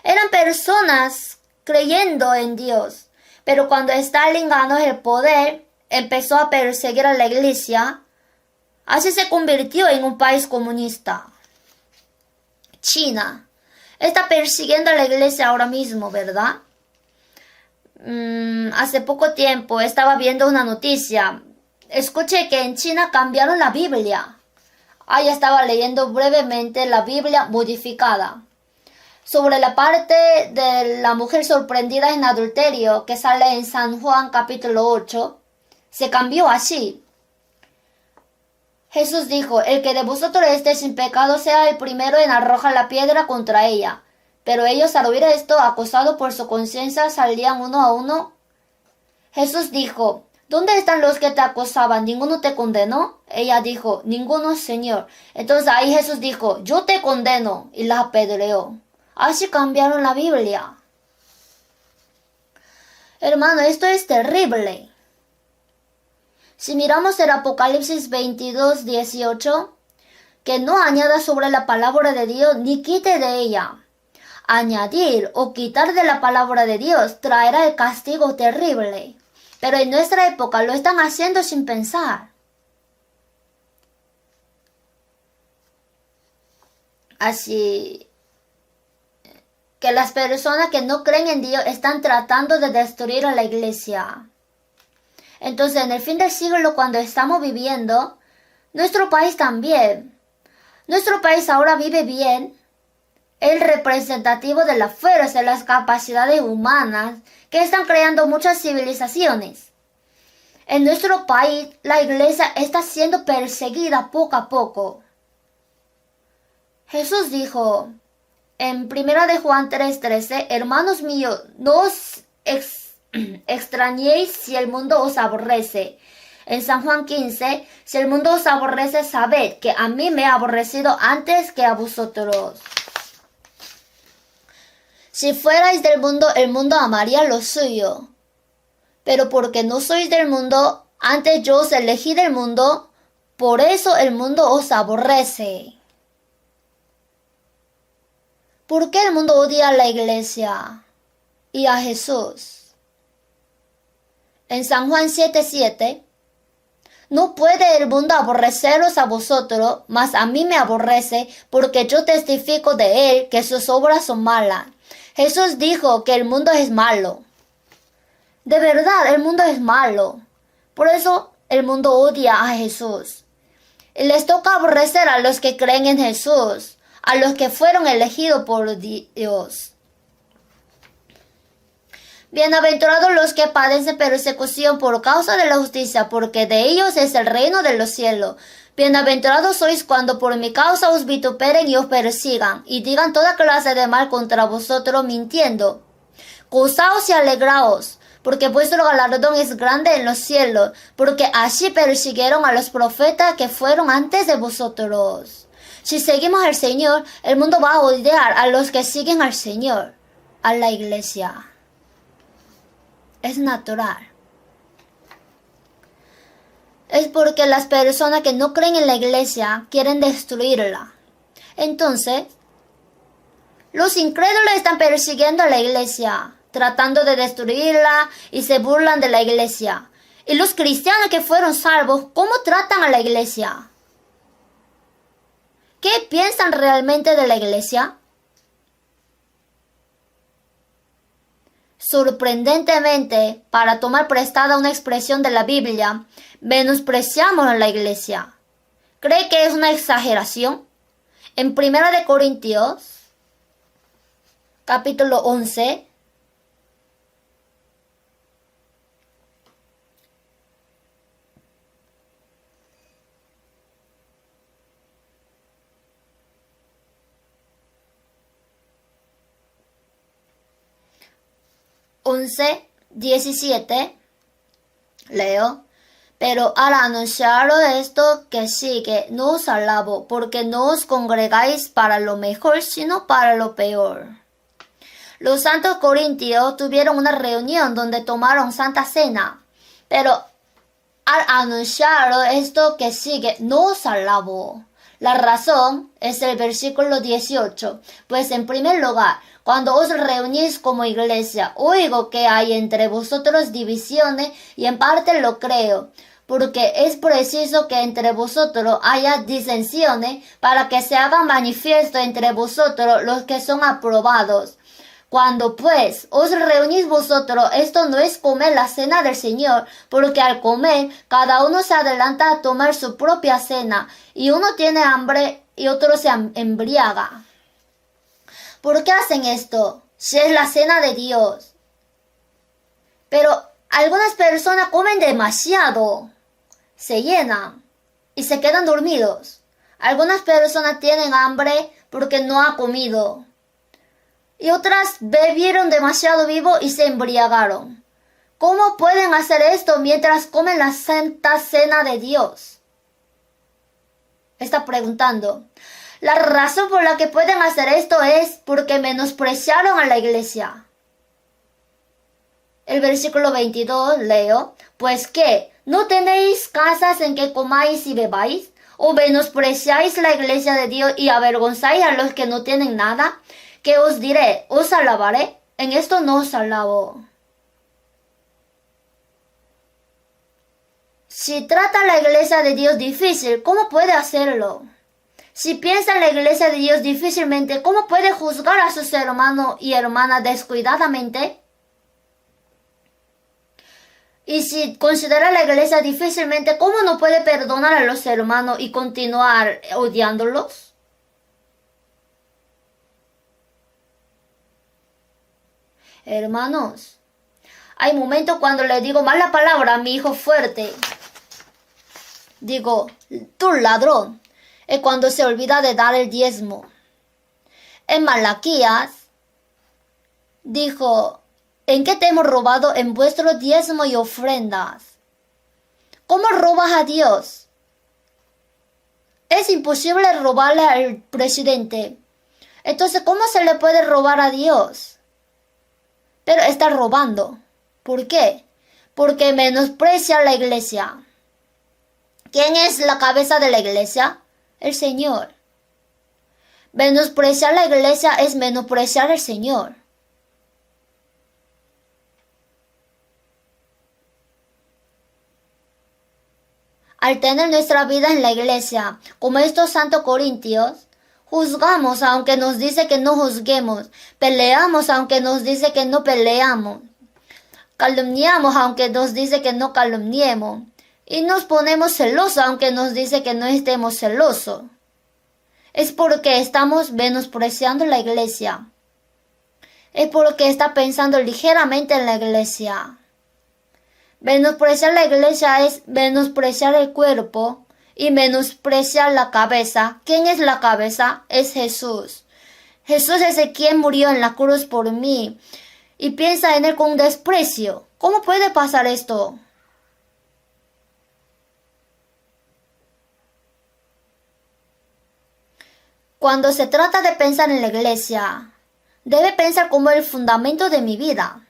Eran personas creyendo en Dios. Pero cuando Stalin ganó el poder, empezó a perseguir a la iglesia. Así se convirtió en un país comunista. China está persiguiendo a la iglesia ahora mismo, ¿verdad? Hace poco tiempo estaba viendo una noticia. Escuché que en China cambiaron la Biblia. Ahí estaba leyendo brevemente la Biblia modificada. Sobre la parte de la mujer sorprendida en adulterio que sale en San Juan capítulo 8, se cambió así. Jesús dijo, el que de vosotros esté sin pecado sea el primero en arrojar la piedra contra ella. Pero ellos al oír esto, acosados por su conciencia, salían uno a uno. Jesús dijo, ¿dónde están los que te acosaban? ¿Ninguno te condenó? Ella dijo, ninguno, Señor. Entonces ahí Jesús dijo, yo te condeno, y la apedreó. Así cambiaron la Biblia. Hermano, esto es terrible. Si miramos el Apocalipsis 22:18, que no añada sobre la palabra de Dios ni quite de ella. Añadir o quitar de la palabra de Dios traerá el castigo terrible. Pero en nuestra época lo están haciendo sin pensar. Así que las personas que no creen en Dios están tratando de destruir a la iglesia. Entonces, en el fin del siglo, cuando estamos viviendo, nuestro país también. Nuestro país ahora vive bien. El representativo de la fuerza y las capacidades humanas que están creando muchas civilizaciones. En nuestro país, la iglesia está siendo perseguida poco a poco. Jesús dijo en 1 de Juan 3:13, hermanos míos, no os extrañéis si el mundo os aborrece. En San Juan 15, si el mundo os aborrece, sabed que a mí me ha aborrecido antes que a vosotros. Si fuerais del mundo, el mundo amaría lo suyo. Pero porque no sois del mundo, antes yo os elegí del mundo, por eso el mundo os aborrece. ¿Por qué el mundo odia a la iglesia y a Jesús? En San Juan 7:7, no puede el mundo aborreceros a vosotros, mas a mí me aborrece, porque yo testifico de él que sus obras son malas. Jesús dijo que el mundo es malo. De verdad, el mundo es malo. Por eso el mundo odia a Jesús. Y les toca aborrecer a los que creen en Jesús, a los que fueron elegidos por Dios. Bienaventurados los que padecen persecución por causa de la justicia, porque de ellos es el reino de los cielos. Bienaventurados sois cuando por mi causa os vituperen y os persigan, y digan toda clase de mal contra vosotros mintiendo. Gozaos y alegraos, porque vuestro galardón es grande en los cielos, porque así persiguieron a los profetas que fueron antes de vosotros. Si seguimos al Señor, el mundo va a odiar a los que siguen al Señor, a la iglesia. Es natural. Es porque las personas que no creen en la iglesia quieren destruirla. Entonces, los incrédulos están persiguiendo a la iglesia, tratando de destruirla y se burlan de la iglesia. Y los cristianos que fueron salvos, ¿cómo tratan a la iglesia? ¿Qué piensan realmente de la iglesia? Sorprendentemente, para tomar prestada una expresión de la Biblia, menospreciamos a la iglesia. ¿Cree que es una exageración? En 1 Corintios, capítulo 11, (11, 17) leo: Pero al anunciaros esto que sigue, no os alabo, porque no os congregáis para lo mejor, sino para lo peor. Los santos corintios tuvieron una reunión donde tomaron Santa Cena, pero al anunciaros esto que sigue, no os alabo. La razón es el versículo 18, pues en primer lugar, cuando os reunís como iglesia, oigo que hay entre vosotros divisiones y en parte lo creo, porque es preciso que entre vosotros haya disensiones para que se haga manifiesto entre vosotros los que son aprobados. Cuando pues os reunís vosotros, esto no es comer la cena del Señor, porque al comer cada uno se adelanta a tomar su propia cena, y uno tiene hambre y otro se embriaga. ¿Por qué hacen esto? Si es la cena de Dios. Pero algunas personas comen demasiado, se llenan y se quedan dormidos. Algunas personas tienen hambre porque no han comido. Y otras bebieron demasiado vivo y se embriagaron. ¿Cómo pueden hacer esto mientras comen la santa cena de Dios? Está preguntando. La razón por la que pueden hacer esto es porque menospreciaron a la iglesia. El versículo 22 leo: Pues ¿qué? ¿No tenéis casas en que comáis y bebáis? ¿O menospreciáis la iglesia de Dios y avergonzáis a los que no tienen nada? ¿Qué os diré? ¿Os alabaré? En esto no os alabo. Si trata a la iglesia de Dios difícil, ¿cómo puede hacerlo? Si piensa en la iglesia de Dios difícilmente, ¿cómo puede juzgar a sus hermanos y hermanas descuidadamente? Y si considera la iglesia difícilmente, ¿cómo no puede perdonar a los hermanos y continuar odiándolos? Hermanos, hay momentos cuando le digo mala palabra a mi hijo fuerte. Digo, tú ladrón. Es cuando se olvida de dar el diezmo. En Malaquías dijo, ¿en qué te hemos robado? En vuestro diezmo y ofrendas. ¿Cómo robas a Dios? Es imposible robarle al presidente. Entonces, ¿cómo se le puede robar a Dios? Pero está robando. ¿Por qué? Porque menosprecia a la iglesia. ¿Quién es la cabeza de la iglesia? El Señor. Menospreciar la iglesia es menospreciar al Señor. Al tener nuestra vida en la iglesia, como estos santos corintios, juzgamos aunque nos dice que no juzguemos, peleamos aunque nos dice que no peleamos, calumniamos aunque nos dice que no calumniemos, Y nos ponemos celosos aunque nos dice que no estemos celosos. Es porque estamos menospreciando la iglesia. Es porque está pensando ligeramente en la iglesia. Menospreciar la iglesia es menospreciar el cuerpo y menospreciar la cabeza. ¿Quién es la cabeza? Es Jesús. Jesús es el quien murió en la cruz por mí. Y piensa en él con desprecio. ¿Cómo puede pasar esto? Cuando se trata de pensar en la iglesia, debe pensar como el fundamento de mi vida.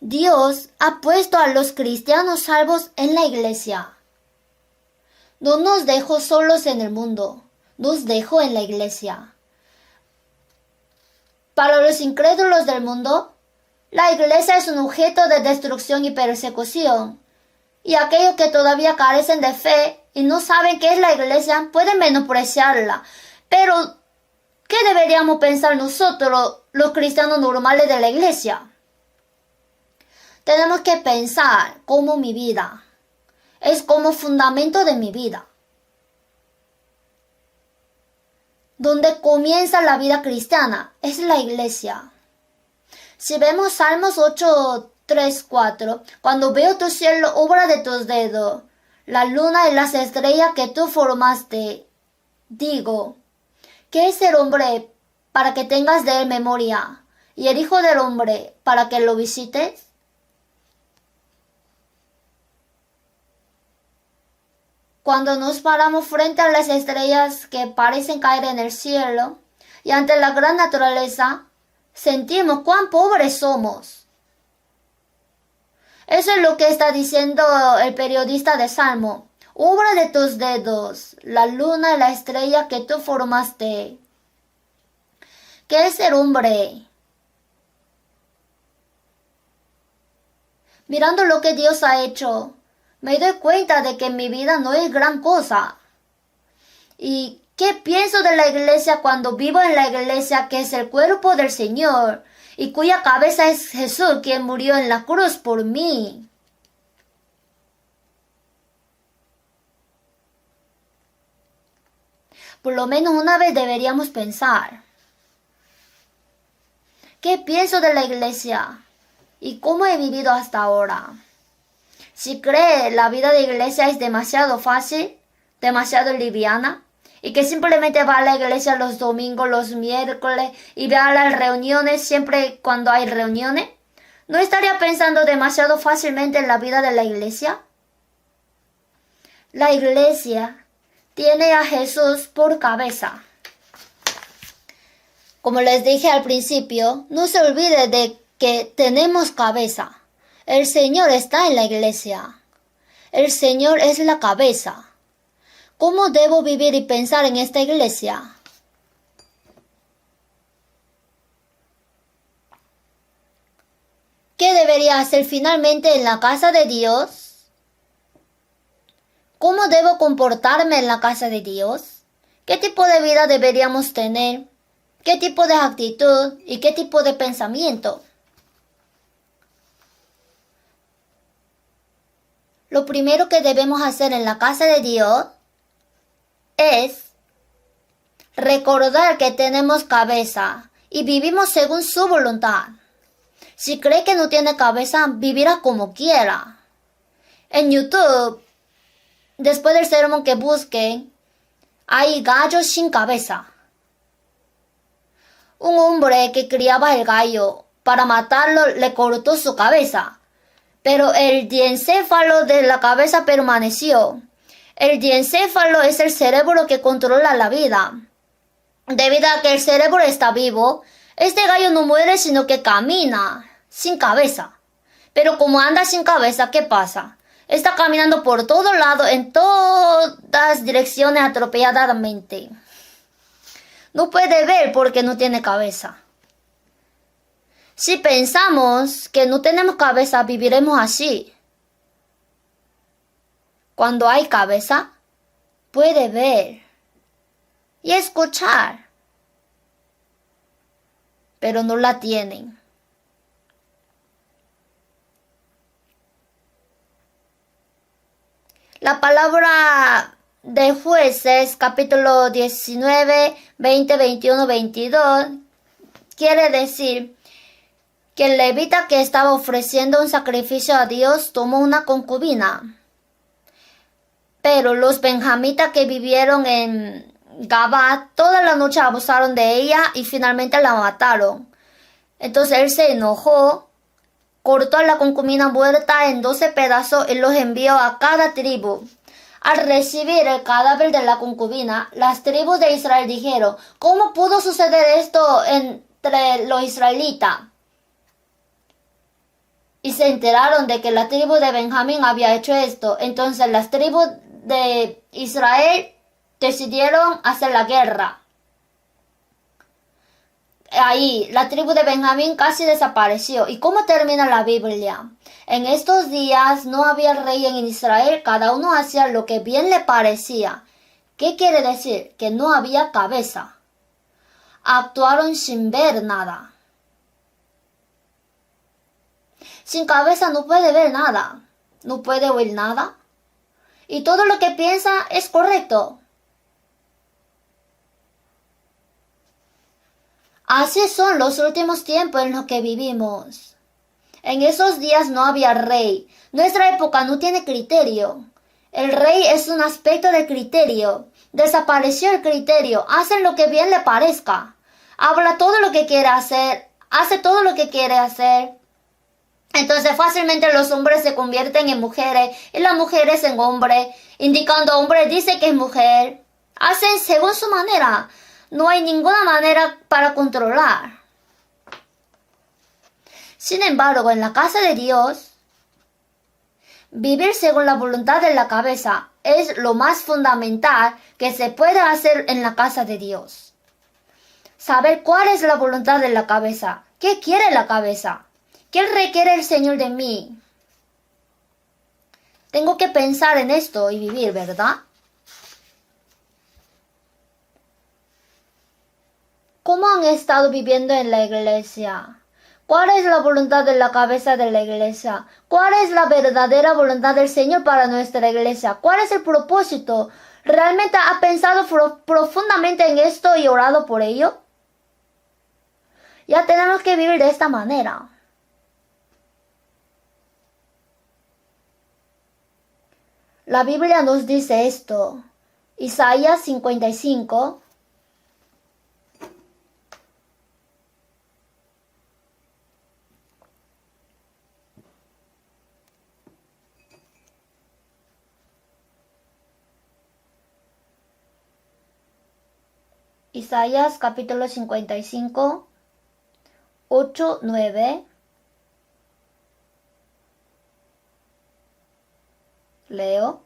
Dios ha puesto a los cristianos salvos en la iglesia. No nos dejó solos en el mundo, nos dejó en la iglesia. Para los incrédulos del mundo, la iglesia es un objeto de destrucción y persecución. Y aquellos que todavía carecen de fe y no saben qué es la iglesia pueden menospreciarla. Pero, ¿qué deberíamos pensar nosotros, los cristianos normales de la iglesia? Tenemos que pensar como mi vida es como fundamento de mi vida. Donde comienza la vida cristiana es la iglesia. Si vemos Salmos 8, 3, 4, cuando veo tu cielo, obra de tus dedos, la luna y las estrellas que tú formaste, digo, ¿qué es el hombre para que tengas de él memoria? ¿Y el hijo del hombre para que lo visites? Cuando nos paramos frente a las estrellas que parecen caer en el cielo y ante la gran naturaleza, sentimos cuán pobres somos. Eso es lo que está diciendo el periodista de Salmo. Obra de tus dedos, la luna y la estrella que tú formaste. ¿Qué es el hombre? Mirando lo que Dios ha hecho, me doy cuenta de que mi vida no es gran cosa. ¿Y qué pienso de la iglesia cuando vivo en la iglesia que es el cuerpo del Señor y cuya cabeza es Jesús quien murió en la cruz por mí? Por lo menos una vez deberíamos pensar. ¿Qué pienso de la iglesia? ¿Y cómo he vivido hasta ahora? Si cree la vida de iglesia es demasiado fácil, demasiado liviana, y que simplemente va a la iglesia los domingos, los miércoles, y ve a las reuniones siempre cuando hay reuniones, ¿no estaría pensando demasiado fácilmente en la vida de la iglesia? La iglesia tiene a Jesús por cabeza. Como les dije al principio, no se olvide de que tenemos cabeza. El Señor está en la iglesia. El Señor es la cabeza. ¿Cómo debo vivir y pensar en esta iglesia? ¿Qué debería hacer finalmente en la casa de Dios? ¿Cómo debo comportarme en la casa de Dios? ¿Qué tipo de vida deberíamos tener? ¿Qué tipo de actitud y qué tipo de pensamiento? Lo primero que debemos hacer en la casa de Dios es recordar que tenemos cabeza y vivimos según su voluntad. Si cree que no tiene cabeza, vivirá como quiera. En YouTube, después del sermón que busquen, hay gallos sin cabeza. Un hombre que criaba el gallo, para matarlo le cortó su cabeza. Pero el diencéfalo de la cabeza permaneció. El diencéfalo es el cerebro que controla la vida. Debido a que el cerebro está vivo, este gallo no muere sino que camina, sin cabeza. Pero como anda sin cabeza, ¿qué pasa? Está caminando por todo lado, en todas direcciones atropelladamente. No puede ver porque no tiene cabeza. Si pensamos que no tenemos cabeza, viviremos así. Cuando hay cabeza, puede ver y escuchar, pero no la tienen. La palabra de Jueces, capítulo 19, 20, 21, 22, quiere decir que el levita que estaba ofreciendo un sacrificio a Dios tomó una concubina. Pero los benjamitas que vivieron en Gabá toda la noche abusaron de ella y finalmente la mataron. Entonces él se enojó, cortó a la concubina muerta en 12 pedazos y los envió a cada tribu. Al recibir el cadáver de la concubina, las tribus de Israel dijeron: ¿cómo pudo suceder esto entre los israelitas? Y se enteraron de que la tribu de Benjamín había hecho esto. Entonces las tribus de Israel decidieron hacer la guerra. Ahí la tribu de Benjamín casi desapareció. ¿Y cómo termina la Biblia? En estos días no había rey en Israel, cada uno hacía lo que bien le parecía. ¿Qué quiere decir? Que no había cabeza. Actuaron sin ver nada. Sin cabeza no puede ver nada, no puede oír nada. Y todo lo que piensa es correcto. Así son los últimos tiempos en los que vivimos. En esos días no había rey. Nuestra época no tiene criterio. El rey es un aspecto de criterio. Desapareció el criterio. Hacen lo que bien le parezca. Habla todo lo que quiere hacer. Hace todo lo que quiere hacer. Entonces fácilmente los hombres se convierten en mujeres y las mujeres en hombres. Indicando hombre dice que es mujer. Hacen según su manera. No hay ninguna manera para controlar. Sin embargo, en la casa de Dios, vivir según la voluntad de la cabeza es lo más fundamental que se puede hacer en la casa de Dios. Saber cuál es la voluntad de la cabeza. ¿Qué quiere la cabeza? ¿Qué requiere el Señor de mí? Tengo que pensar en esto y vivir, ¿verdad? ¿Cómo han estado viviendo en la iglesia? ¿Cuál es la voluntad de la cabeza de la iglesia? ¿Cuál es la verdadera voluntad del Señor para nuestra iglesia? ¿Cuál es el propósito? ¿Realmente ha pensado profundamente en esto y orado por ello? Ya tenemos que vivir de esta manera. La Biblia nos dice esto. Isaías 55. Isaías capítulo 55, 8, 9. Leo.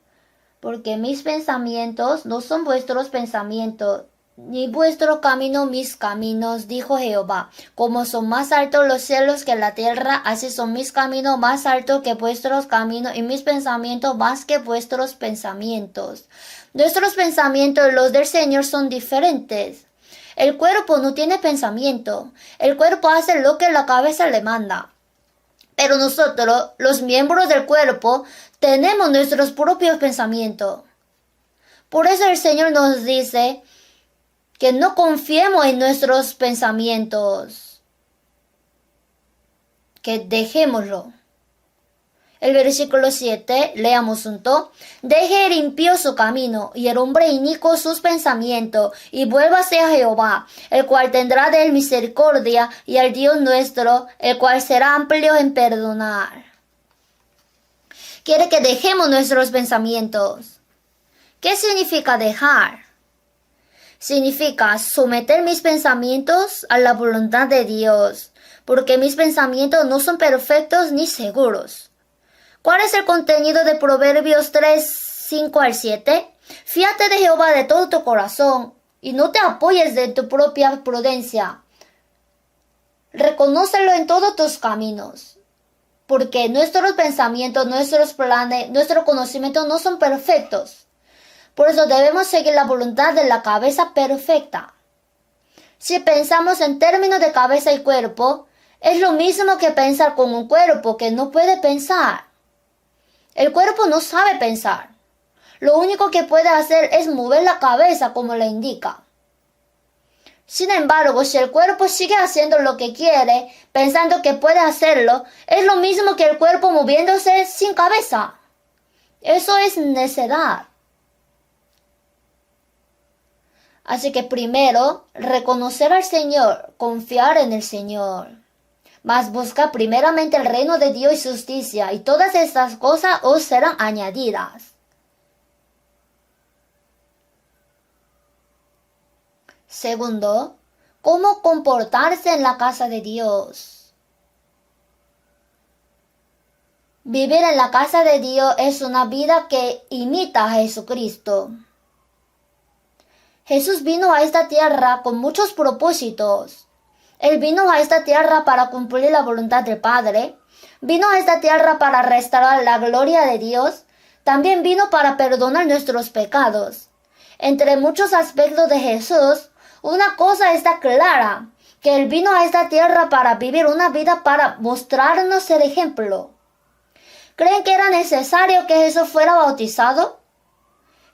Porque mis pensamientos no son vuestros pensamientos, ni vuestro camino mis caminos, dijo Jehová. Como son más altos los cielos que la tierra, así son mis caminos más altos que vuestros caminos, y mis pensamientos más que vuestros pensamientos. Nuestros pensamientos y los del Señor son diferentes. El cuerpo no tiene pensamiento. El cuerpo hace lo que la cabeza le manda. Pero nosotros, los miembros del cuerpo, tenemos nuestros propios pensamientos. Por eso el Señor nos dice que no confiemos en nuestros pensamientos, que dejémoslo. El versículo 7, leamos junto. Deje el impío su camino, y el hombre inicuo sus pensamientos, y vuélvase a Jehová, el cual tendrá de él misericordia, y al Dios nuestro, el cual será amplio en perdonar. Quiere que dejemos nuestros pensamientos. ¿Qué significa dejar? Significa someter mis pensamientos a la voluntad de Dios, porque mis pensamientos no son perfectos ni seguros. ¿Cuál es el contenido de Proverbios 3, 5 al 7? Fíate de Jehová de todo tu corazón y no te apoyes de tu propia prudencia. Reconócelo en todos tus caminos, porque nuestros pensamientos, nuestros planes, nuestro conocimiento no son perfectos. Por eso debemos seguir la voluntad de la cabeza perfecta. Si pensamos en términos de cabeza y cuerpo, es lo mismo que pensar con un cuerpo que no puede pensar. El cuerpo no sabe pensar. Lo único que puede hacer es mover la cabeza como le indica. Sin embargo, si el cuerpo sigue haciendo lo que quiere, pensando que puede hacerlo, es lo mismo que el cuerpo moviéndose sin cabeza. Eso es necedad. Así que primero, reconocer al Señor, confiar en el Señor. Mas busca primeramente el reino de Dios y su justicia, y todas estas cosas os serán añadidas. Segundo, cómo comportarse en la casa de Dios. Vivir en la casa de Dios es una vida que imita a Jesucristo. Jesús vino a esta tierra con muchos propósitos. Él vino a esta tierra para cumplir la voluntad del Padre. Vino a esta tierra para restaurar la gloria de Dios. También vino para perdonar nuestros pecados. Entre muchos aspectos de Jesús, una cosa está clara, que Él vino a esta tierra para vivir una vida para mostrarnos el ejemplo. ¿Creen que era necesario que Jesús fuera bautizado?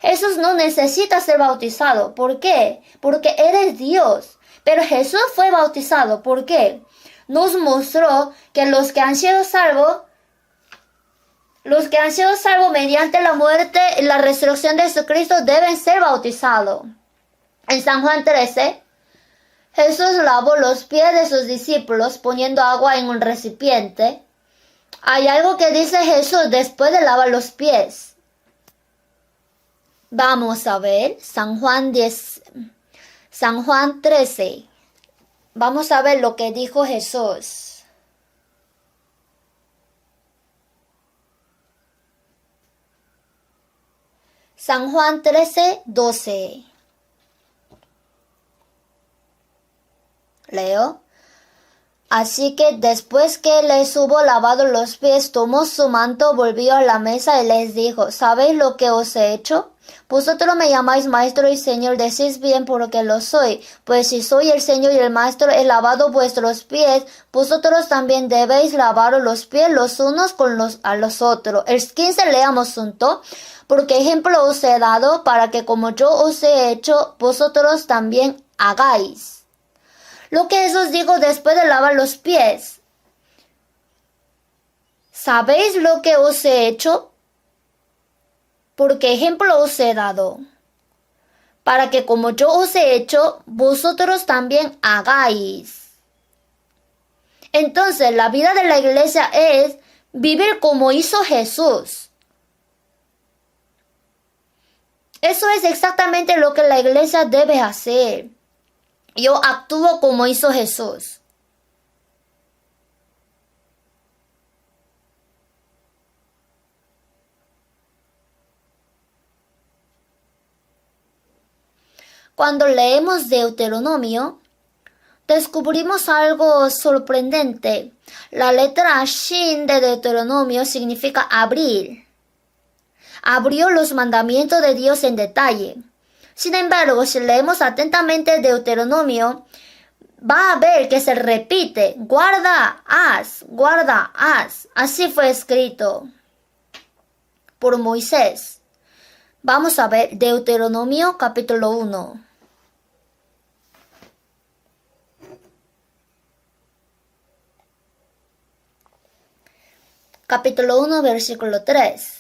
Jesús no necesita ser bautizado. ¿Por qué? Porque Él es Dios. Pero Jesús fue bautizado. ¿Por qué? Nos mostró que los que han sido salvos mediante la muerte y la resurrección de Jesucristo deben ser bautizados. En San Juan 13, Jesús lavó los pies de sus discípulos poniendo agua en un recipiente. Hay algo que dice Jesús después de lavar los pies. Vamos a ver San Juan 13. Vamos a ver lo que dijo Jesús. San Juan 13, 12. Leo. Así que después que les hubo lavado los pies, tomó su manto, volvió a la mesa y les dijo, ¿sabéis lo que os he hecho? Vosotros me llamáis maestro y señor, decís bien porque lo soy. Pues si soy el señor y el maestro, he lavado vuestros pies, vosotros también debéis lavaros los pies los unos a los otros. El 15 leamos junto. Porque ejemplo os he dado para que como yo os he hecho, vosotros también hagáis. Lo que Jesús dijo después de lavar los pies. ¿Sabéis lo que os he hecho? Porque ejemplo os he dado. Para que como yo os he hecho, vosotros también hagáis. Entonces, la vida de la iglesia es vivir como hizo Jesús. Eso es exactamente lo que la iglesia debe hacer. Yo actúo como hizo Jesús. Cuando leemos Deuteronomio, descubrimos algo sorprendente. La letra Shin de Deuteronomio significa abrir. Abrió los mandamientos de Dios en detalle. Sin embargo, si leemos atentamente Deuteronomio, va a ver que se repite, guarda, haz. Así fue escrito por Moisés. Vamos a ver Deuteronomio capítulo 1. Capítulo 1, versículo 3.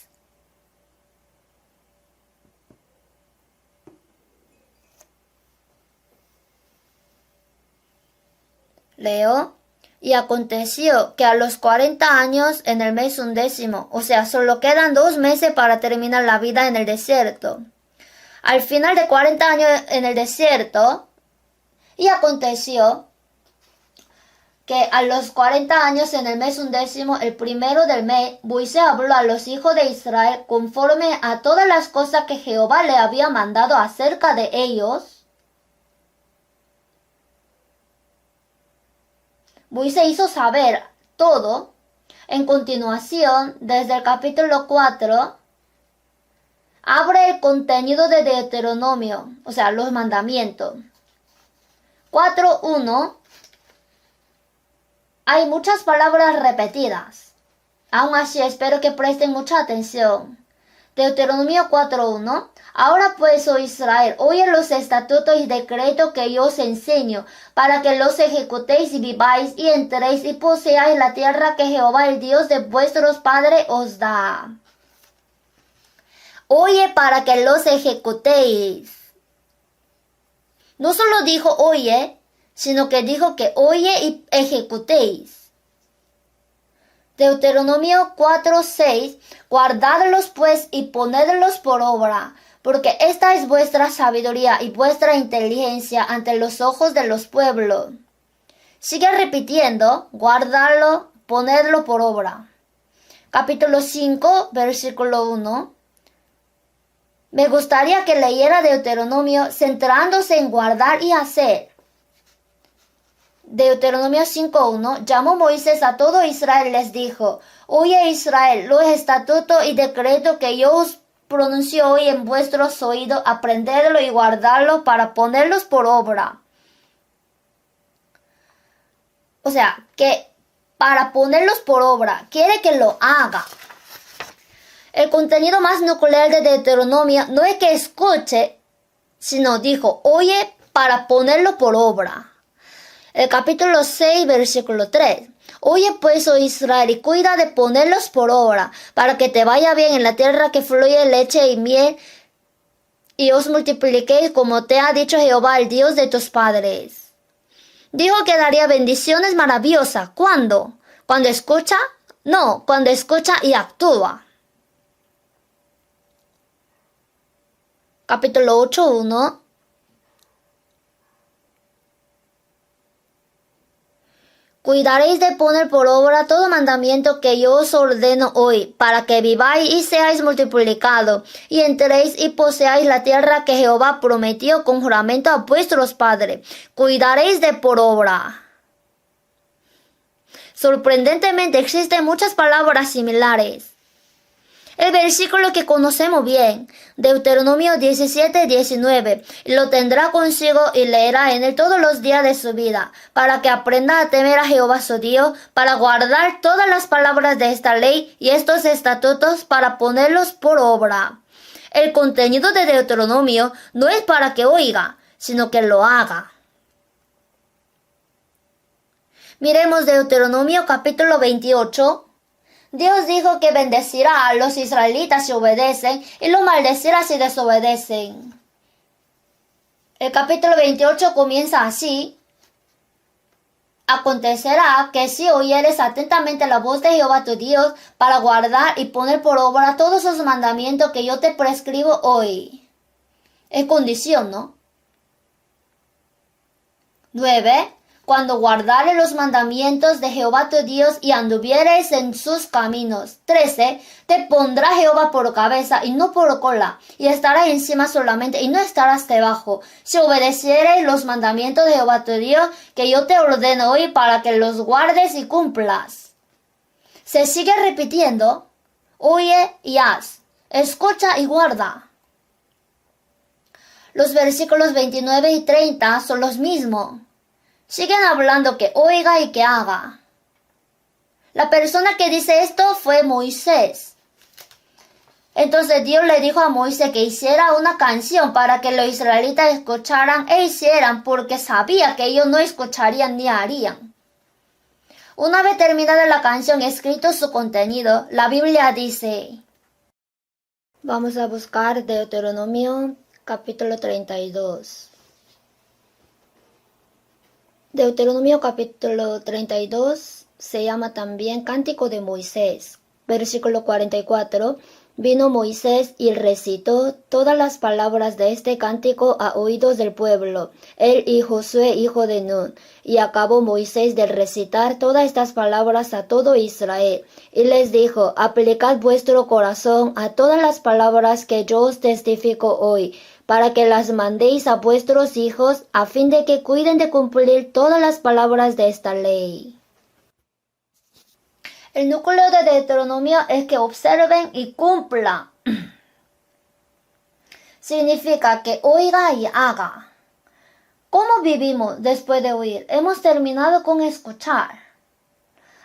Leo. Y aconteció que a los 40 años en el mes 11, o sea, solo quedan 2 meses para terminar la vida en el desierto. Al final de 40 años en el desierto, y aconteció que a los 40 años en el mes 11, el primero del mes, Moisés habló a los hijos de Israel conforme a todas las cosas que Jehová le había mandado acerca de ellos. Moisés hizo saber todo. En continuación, desde el capítulo 4, abre el contenido de Deuteronomio, o sea, los mandamientos. 4.1. Hay muchas palabras repetidas. Aún así, espero que presten mucha atención. Deuteronomio 4:1. Ahora pues, oh Israel, oye los estatutos y decretos que yo os enseño, para que los ejecutéis y viváis y entréis y poseáis la tierra que Jehová, el Dios de vuestros padres, os da. Oye para que los ejecutéis. No solo dijo oye, sino que dijo que oye y ejecutéis. Deuteronomio 4:6. Guardadlos pues y ponedlos por obra, porque esta es vuestra sabiduría y vuestra inteligencia ante los ojos de los pueblos. Sigue repitiendo, guardarlo, ponerlo por obra. Capítulo 5, versículo 1. Me gustaría que leyera Deuteronomio centrándose en guardar y hacer. Deuteronomio 5:1. Llamó Moisés a todo Israel y les dijo: Oye Israel, los estatutos y decretos que yo os pronuncio hoy en vuestros oídos, aprendedlo y guardarlo para ponerlos por obra. O sea, que para ponerlos por obra, quiere que lo haga. El contenido más nuclear de Deuteronomio no es que escuche, sino dijo, oye, para ponerlo por obra. El capítulo 6, versículo 3. Oye pues, oh Israel, y cuida de ponerlos por obra, para que te vaya bien en la tierra que fluye leche y miel, y os multipliquéis como te ha dicho Jehová, el Dios de tus padres. Dijo que daría bendiciones maravillosas. ¿Cuándo? ¿Cuando escucha? No, cuando escucha y actúa. Capítulo 8:1. Cuidaréis de poner por obra todo mandamiento que yo os ordeno hoy, para que viváis y seáis multiplicados, y entréis y poseáis la tierra que Jehová prometió con juramento a vuestros padres. Cuidaréis de por obra. Sorprendentemente existen muchas palabras similares. El versículo que conocemos bien, Deuteronomio 17:19, lo tendrá consigo y leerá en él todos los días de su vida, para que aprenda a temer a Jehová su Dios, para guardar todas las palabras de esta ley y estos estatutos, para ponerlos por obra. El contenido de Deuteronomio no es para que oiga, sino que lo haga. Miremos Deuteronomio capítulo 28. Dios dijo que bendecirá a los israelitas si obedecen y los maldecirá si desobedecen. El capítulo 28 comienza así. Acontecerá que si oyeres atentamente la voz de Jehová tu Dios para guardar y poner por obra todos los mandamientos que yo te prescribo hoy. Es condición, ¿no? 9. Cuando guardares los mandamientos de Jehová tu Dios y anduvieres en sus caminos. 13. Te pondrá Jehová por cabeza y no por cola, y estarás encima solamente y no estarás debajo, si obedecieres los mandamientos de Jehová tu Dios, que yo te ordeno hoy para que los guardes y cumplas. Se sigue repitiendo, oye y haz, escucha y guarda. Los versículos 29 y 30 son los mismos. Siguen hablando que oiga y que haga. La persona que dice esto fue Moisés. Entonces Dios le dijo a Moisés que hiciera una canción para que los israelitas escucharan e hicieran, porque sabía que ellos no escucharían ni harían. Una vez terminada la canción y escrito su contenido, la Biblia dice... Vamos a buscar Deuteronomio capítulo 32. Deuteronomio capítulo 32 se llama también Cántico de Moisés. Versículo 44. Vino Moisés y recitó todas las palabras de este cántico a oídos del pueblo, él y Josué hijo de Nun. Y acabó Moisés de recitar todas estas palabras a todo Israel. Y les dijo, aplicad vuestro corazón a todas las palabras que yo os testifico hoy, para que las mandéis a vuestros hijos, a fin de que cuiden de cumplir todas las palabras de esta ley. El núcleo de Deuteronomio es que observen y cumplan. Significa que oiga y haga. ¿Cómo vivimos después de oír? Hemos terminado con escuchar.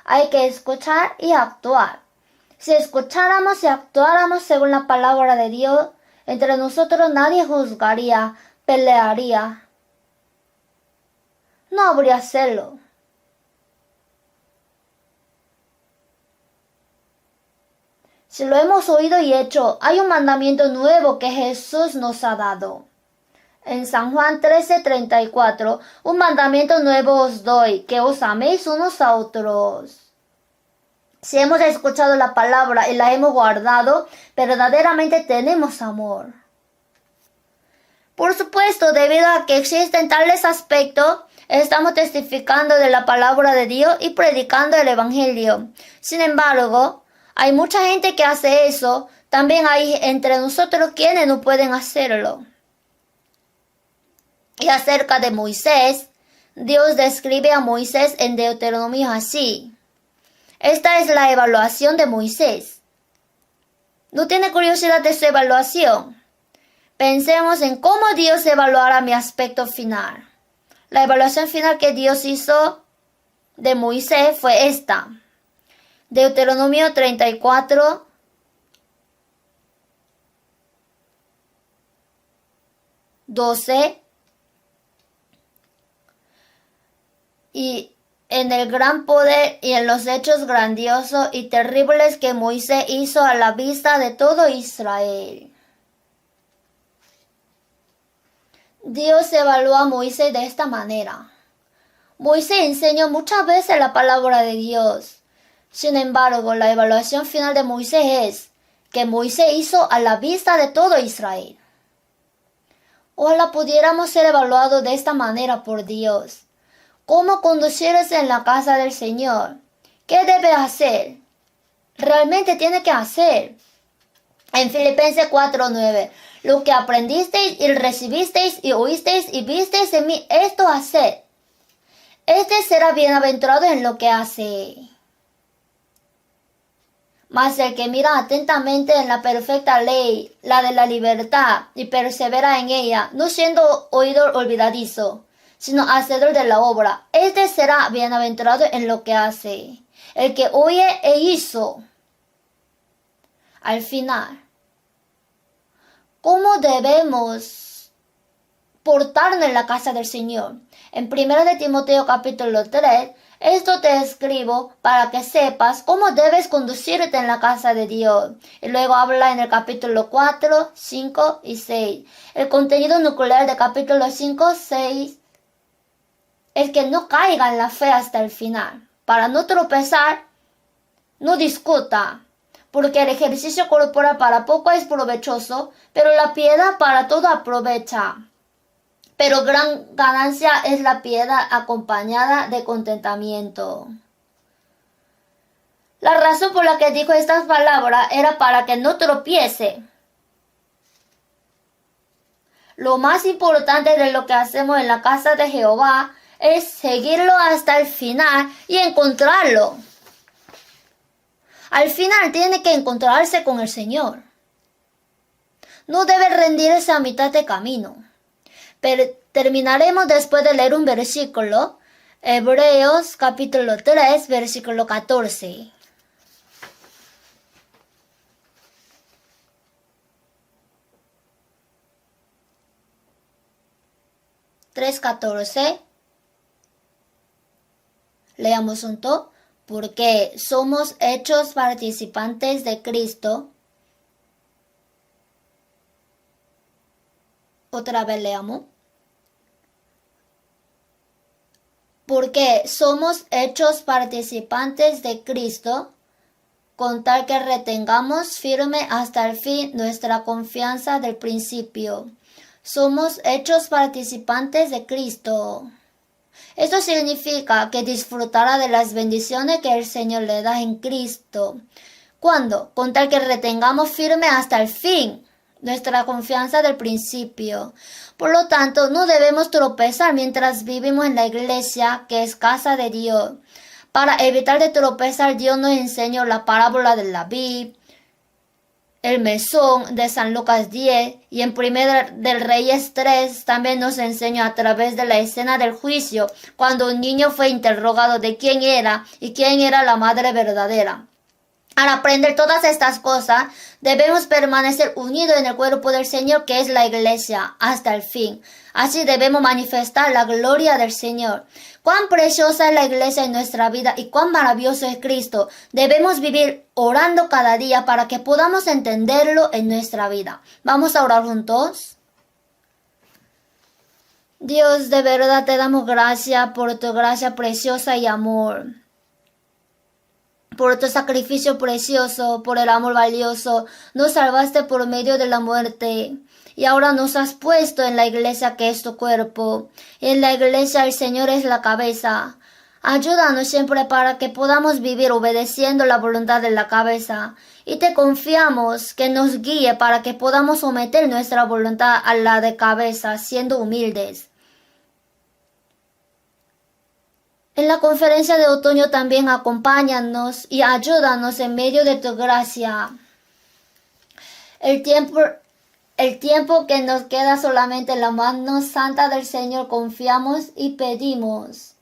Hay que escuchar y actuar. Si escucháramos y actuáramos según la palabra de Dios, entre nosotros nadie juzgaría, pelearía. No habría celo. Si lo hemos oído y hecho, hay un mandamiento nuevo que Jesús nos ha dado. En San Juan 13:34, un mandamiento nuevo os doy, que os améis unos a otros. Si hemos escuchado la palabra y la hemos guardado, verdaderamente tenemos amor. Por supuesto, debido a que existen tales aspectos, estamos testificando de la palabra de Dios y predicando el Evangelio. Sin embargo, hay mucha gente que hace eso. También hay entre nosotros quienes no pueden hacerlo. Y acerca de Moisés, Dios describe a Moisés en Deuteronomio así. Esta es la evaluación de Moisés. ¿No tiene curiosidad de su evaluación? Pensemos en cómo Dios evaluará mi aspecto final. La evaluación final que Dios hizo de Moisés fue esta. Deuteronomio 34, 12. Y en el gran poder y en los hechos grandiosos y terribles que Moisés hizo a la vista de todo Israel. Dios evaluó a Moisés de esta manera. Moisés enseñó muchas veces la palabra de Dios. Sin embargo, la evaluación final de Moisés es que Moisés hizo a la vista de todo Israel. Ojalá pudiéramos ser evaluados de esta manera por Dios. ¿Cómo conducirse en la casa del Señor? ¿Qué debe hacer? Realmente tiene que hacer. En Filipenses 4:9, lo que aprendisteis y recibisteis y oísteis y visteis en mí, esto haced. Este será bienaventurado en lo que hace. Mas el que mira atentamente en la perfecta ley, la de la libertad, y persevera en ella, no siendo oidor olvidadizo, sino hacedor de la obra, este será bienaventurado en lo que hace. El que oye e hizo. Al final, ¿cómo debemos portarnos en la casa del Señor? En 1 de Timoteo capítulo 3, esto te escribo para que sepas cómo debes conducirte en la casa de Dios. Y luego habla en el capítulo 4, 5 y 6. El contenido nuclear del capítulo 5, 6 es que no caiga en la fe hasta el final. Para no tropezar, no discuta, porque el ejercicio corporal para poco es provechoso, pero la piedad para todo aprovecha. Pero gran ganancia es la piedad acompañada de contentamiento. La razón por la que dijo estas palabras era para que no tropiece. Lo más importante de lo que hacemos en la casa de Jehová es seguirlo hasta el final y encontrarlo. Al final tiene que encontrarse con el Señor. No debe rendirse a mitad de camino. Pero terminaremos después de leer un versículo. Hebreos capítulo 3, versículo 14. Leamos juntos. Porque somos hechos participantes de Cristo. Otra vez leamos. Porque somos hechos participantes de Cristo, con tal que retengamos firme hasta el fin nuestra confianza del principio. Somos hechos participantes de Cristo. Esto significa que disfrutará de las bendiciones que el Señor le da en Cristo. ¿Cuándo? Con tal que retengamos firme hasta el fin nuestra confianza del principio. Por lo tanto, no debemos tropezar mientras vivimos en la iglesia, que es casa de Dios. Para evitar de tropezar, Dios nos enseñó la parábola de la vid, el mesón de San Lucas 10, y en 1 del Reyes 3 también nos enseñó a través de la escena del juicio, cuando un niño fue interrogado de quién era y quién era la madre verdadera. Al aprender todas estas cosas, debemos permanecer unidos en el cuerpo del Señor, que es la iglesia, hasta el fin. Así debemos manifestar la gloria del Señor. Cuán preciosa es la iglesia en nuestra vida y cuán maravilloso es Cristo. Debemos vivir orando cada día para que podamos entenderlo en nuestra vida. Vamos a orar juntos. Dios, de verdad te damos gracias por tu gracia preciosa y amor, por tu sacrificio precioso, por el amor valioso. Nos salvaste por medio de la muerte y ahora nos has puesto en la iglesia, que es tu cuerpo. En la iglesia el Señor es la cabeza. Ayúdanos siempre para que podamos vivir obedeciendo la voluntad de la cabeza, y te confiamos que nos guíe para que podamos someter nuestra voluntad a la de cabeza, siendo humildes. En la conferencia de otoño también acompáñanos y ayúdanos en medio de tu gracia. El tiempo que nos queda solamente en la mano santa del Señor confiamos y pedimos.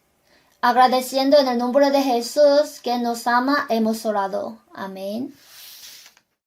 Agradeciendo en el nombre de Jesús, que nos ama, hemos orado. Amén.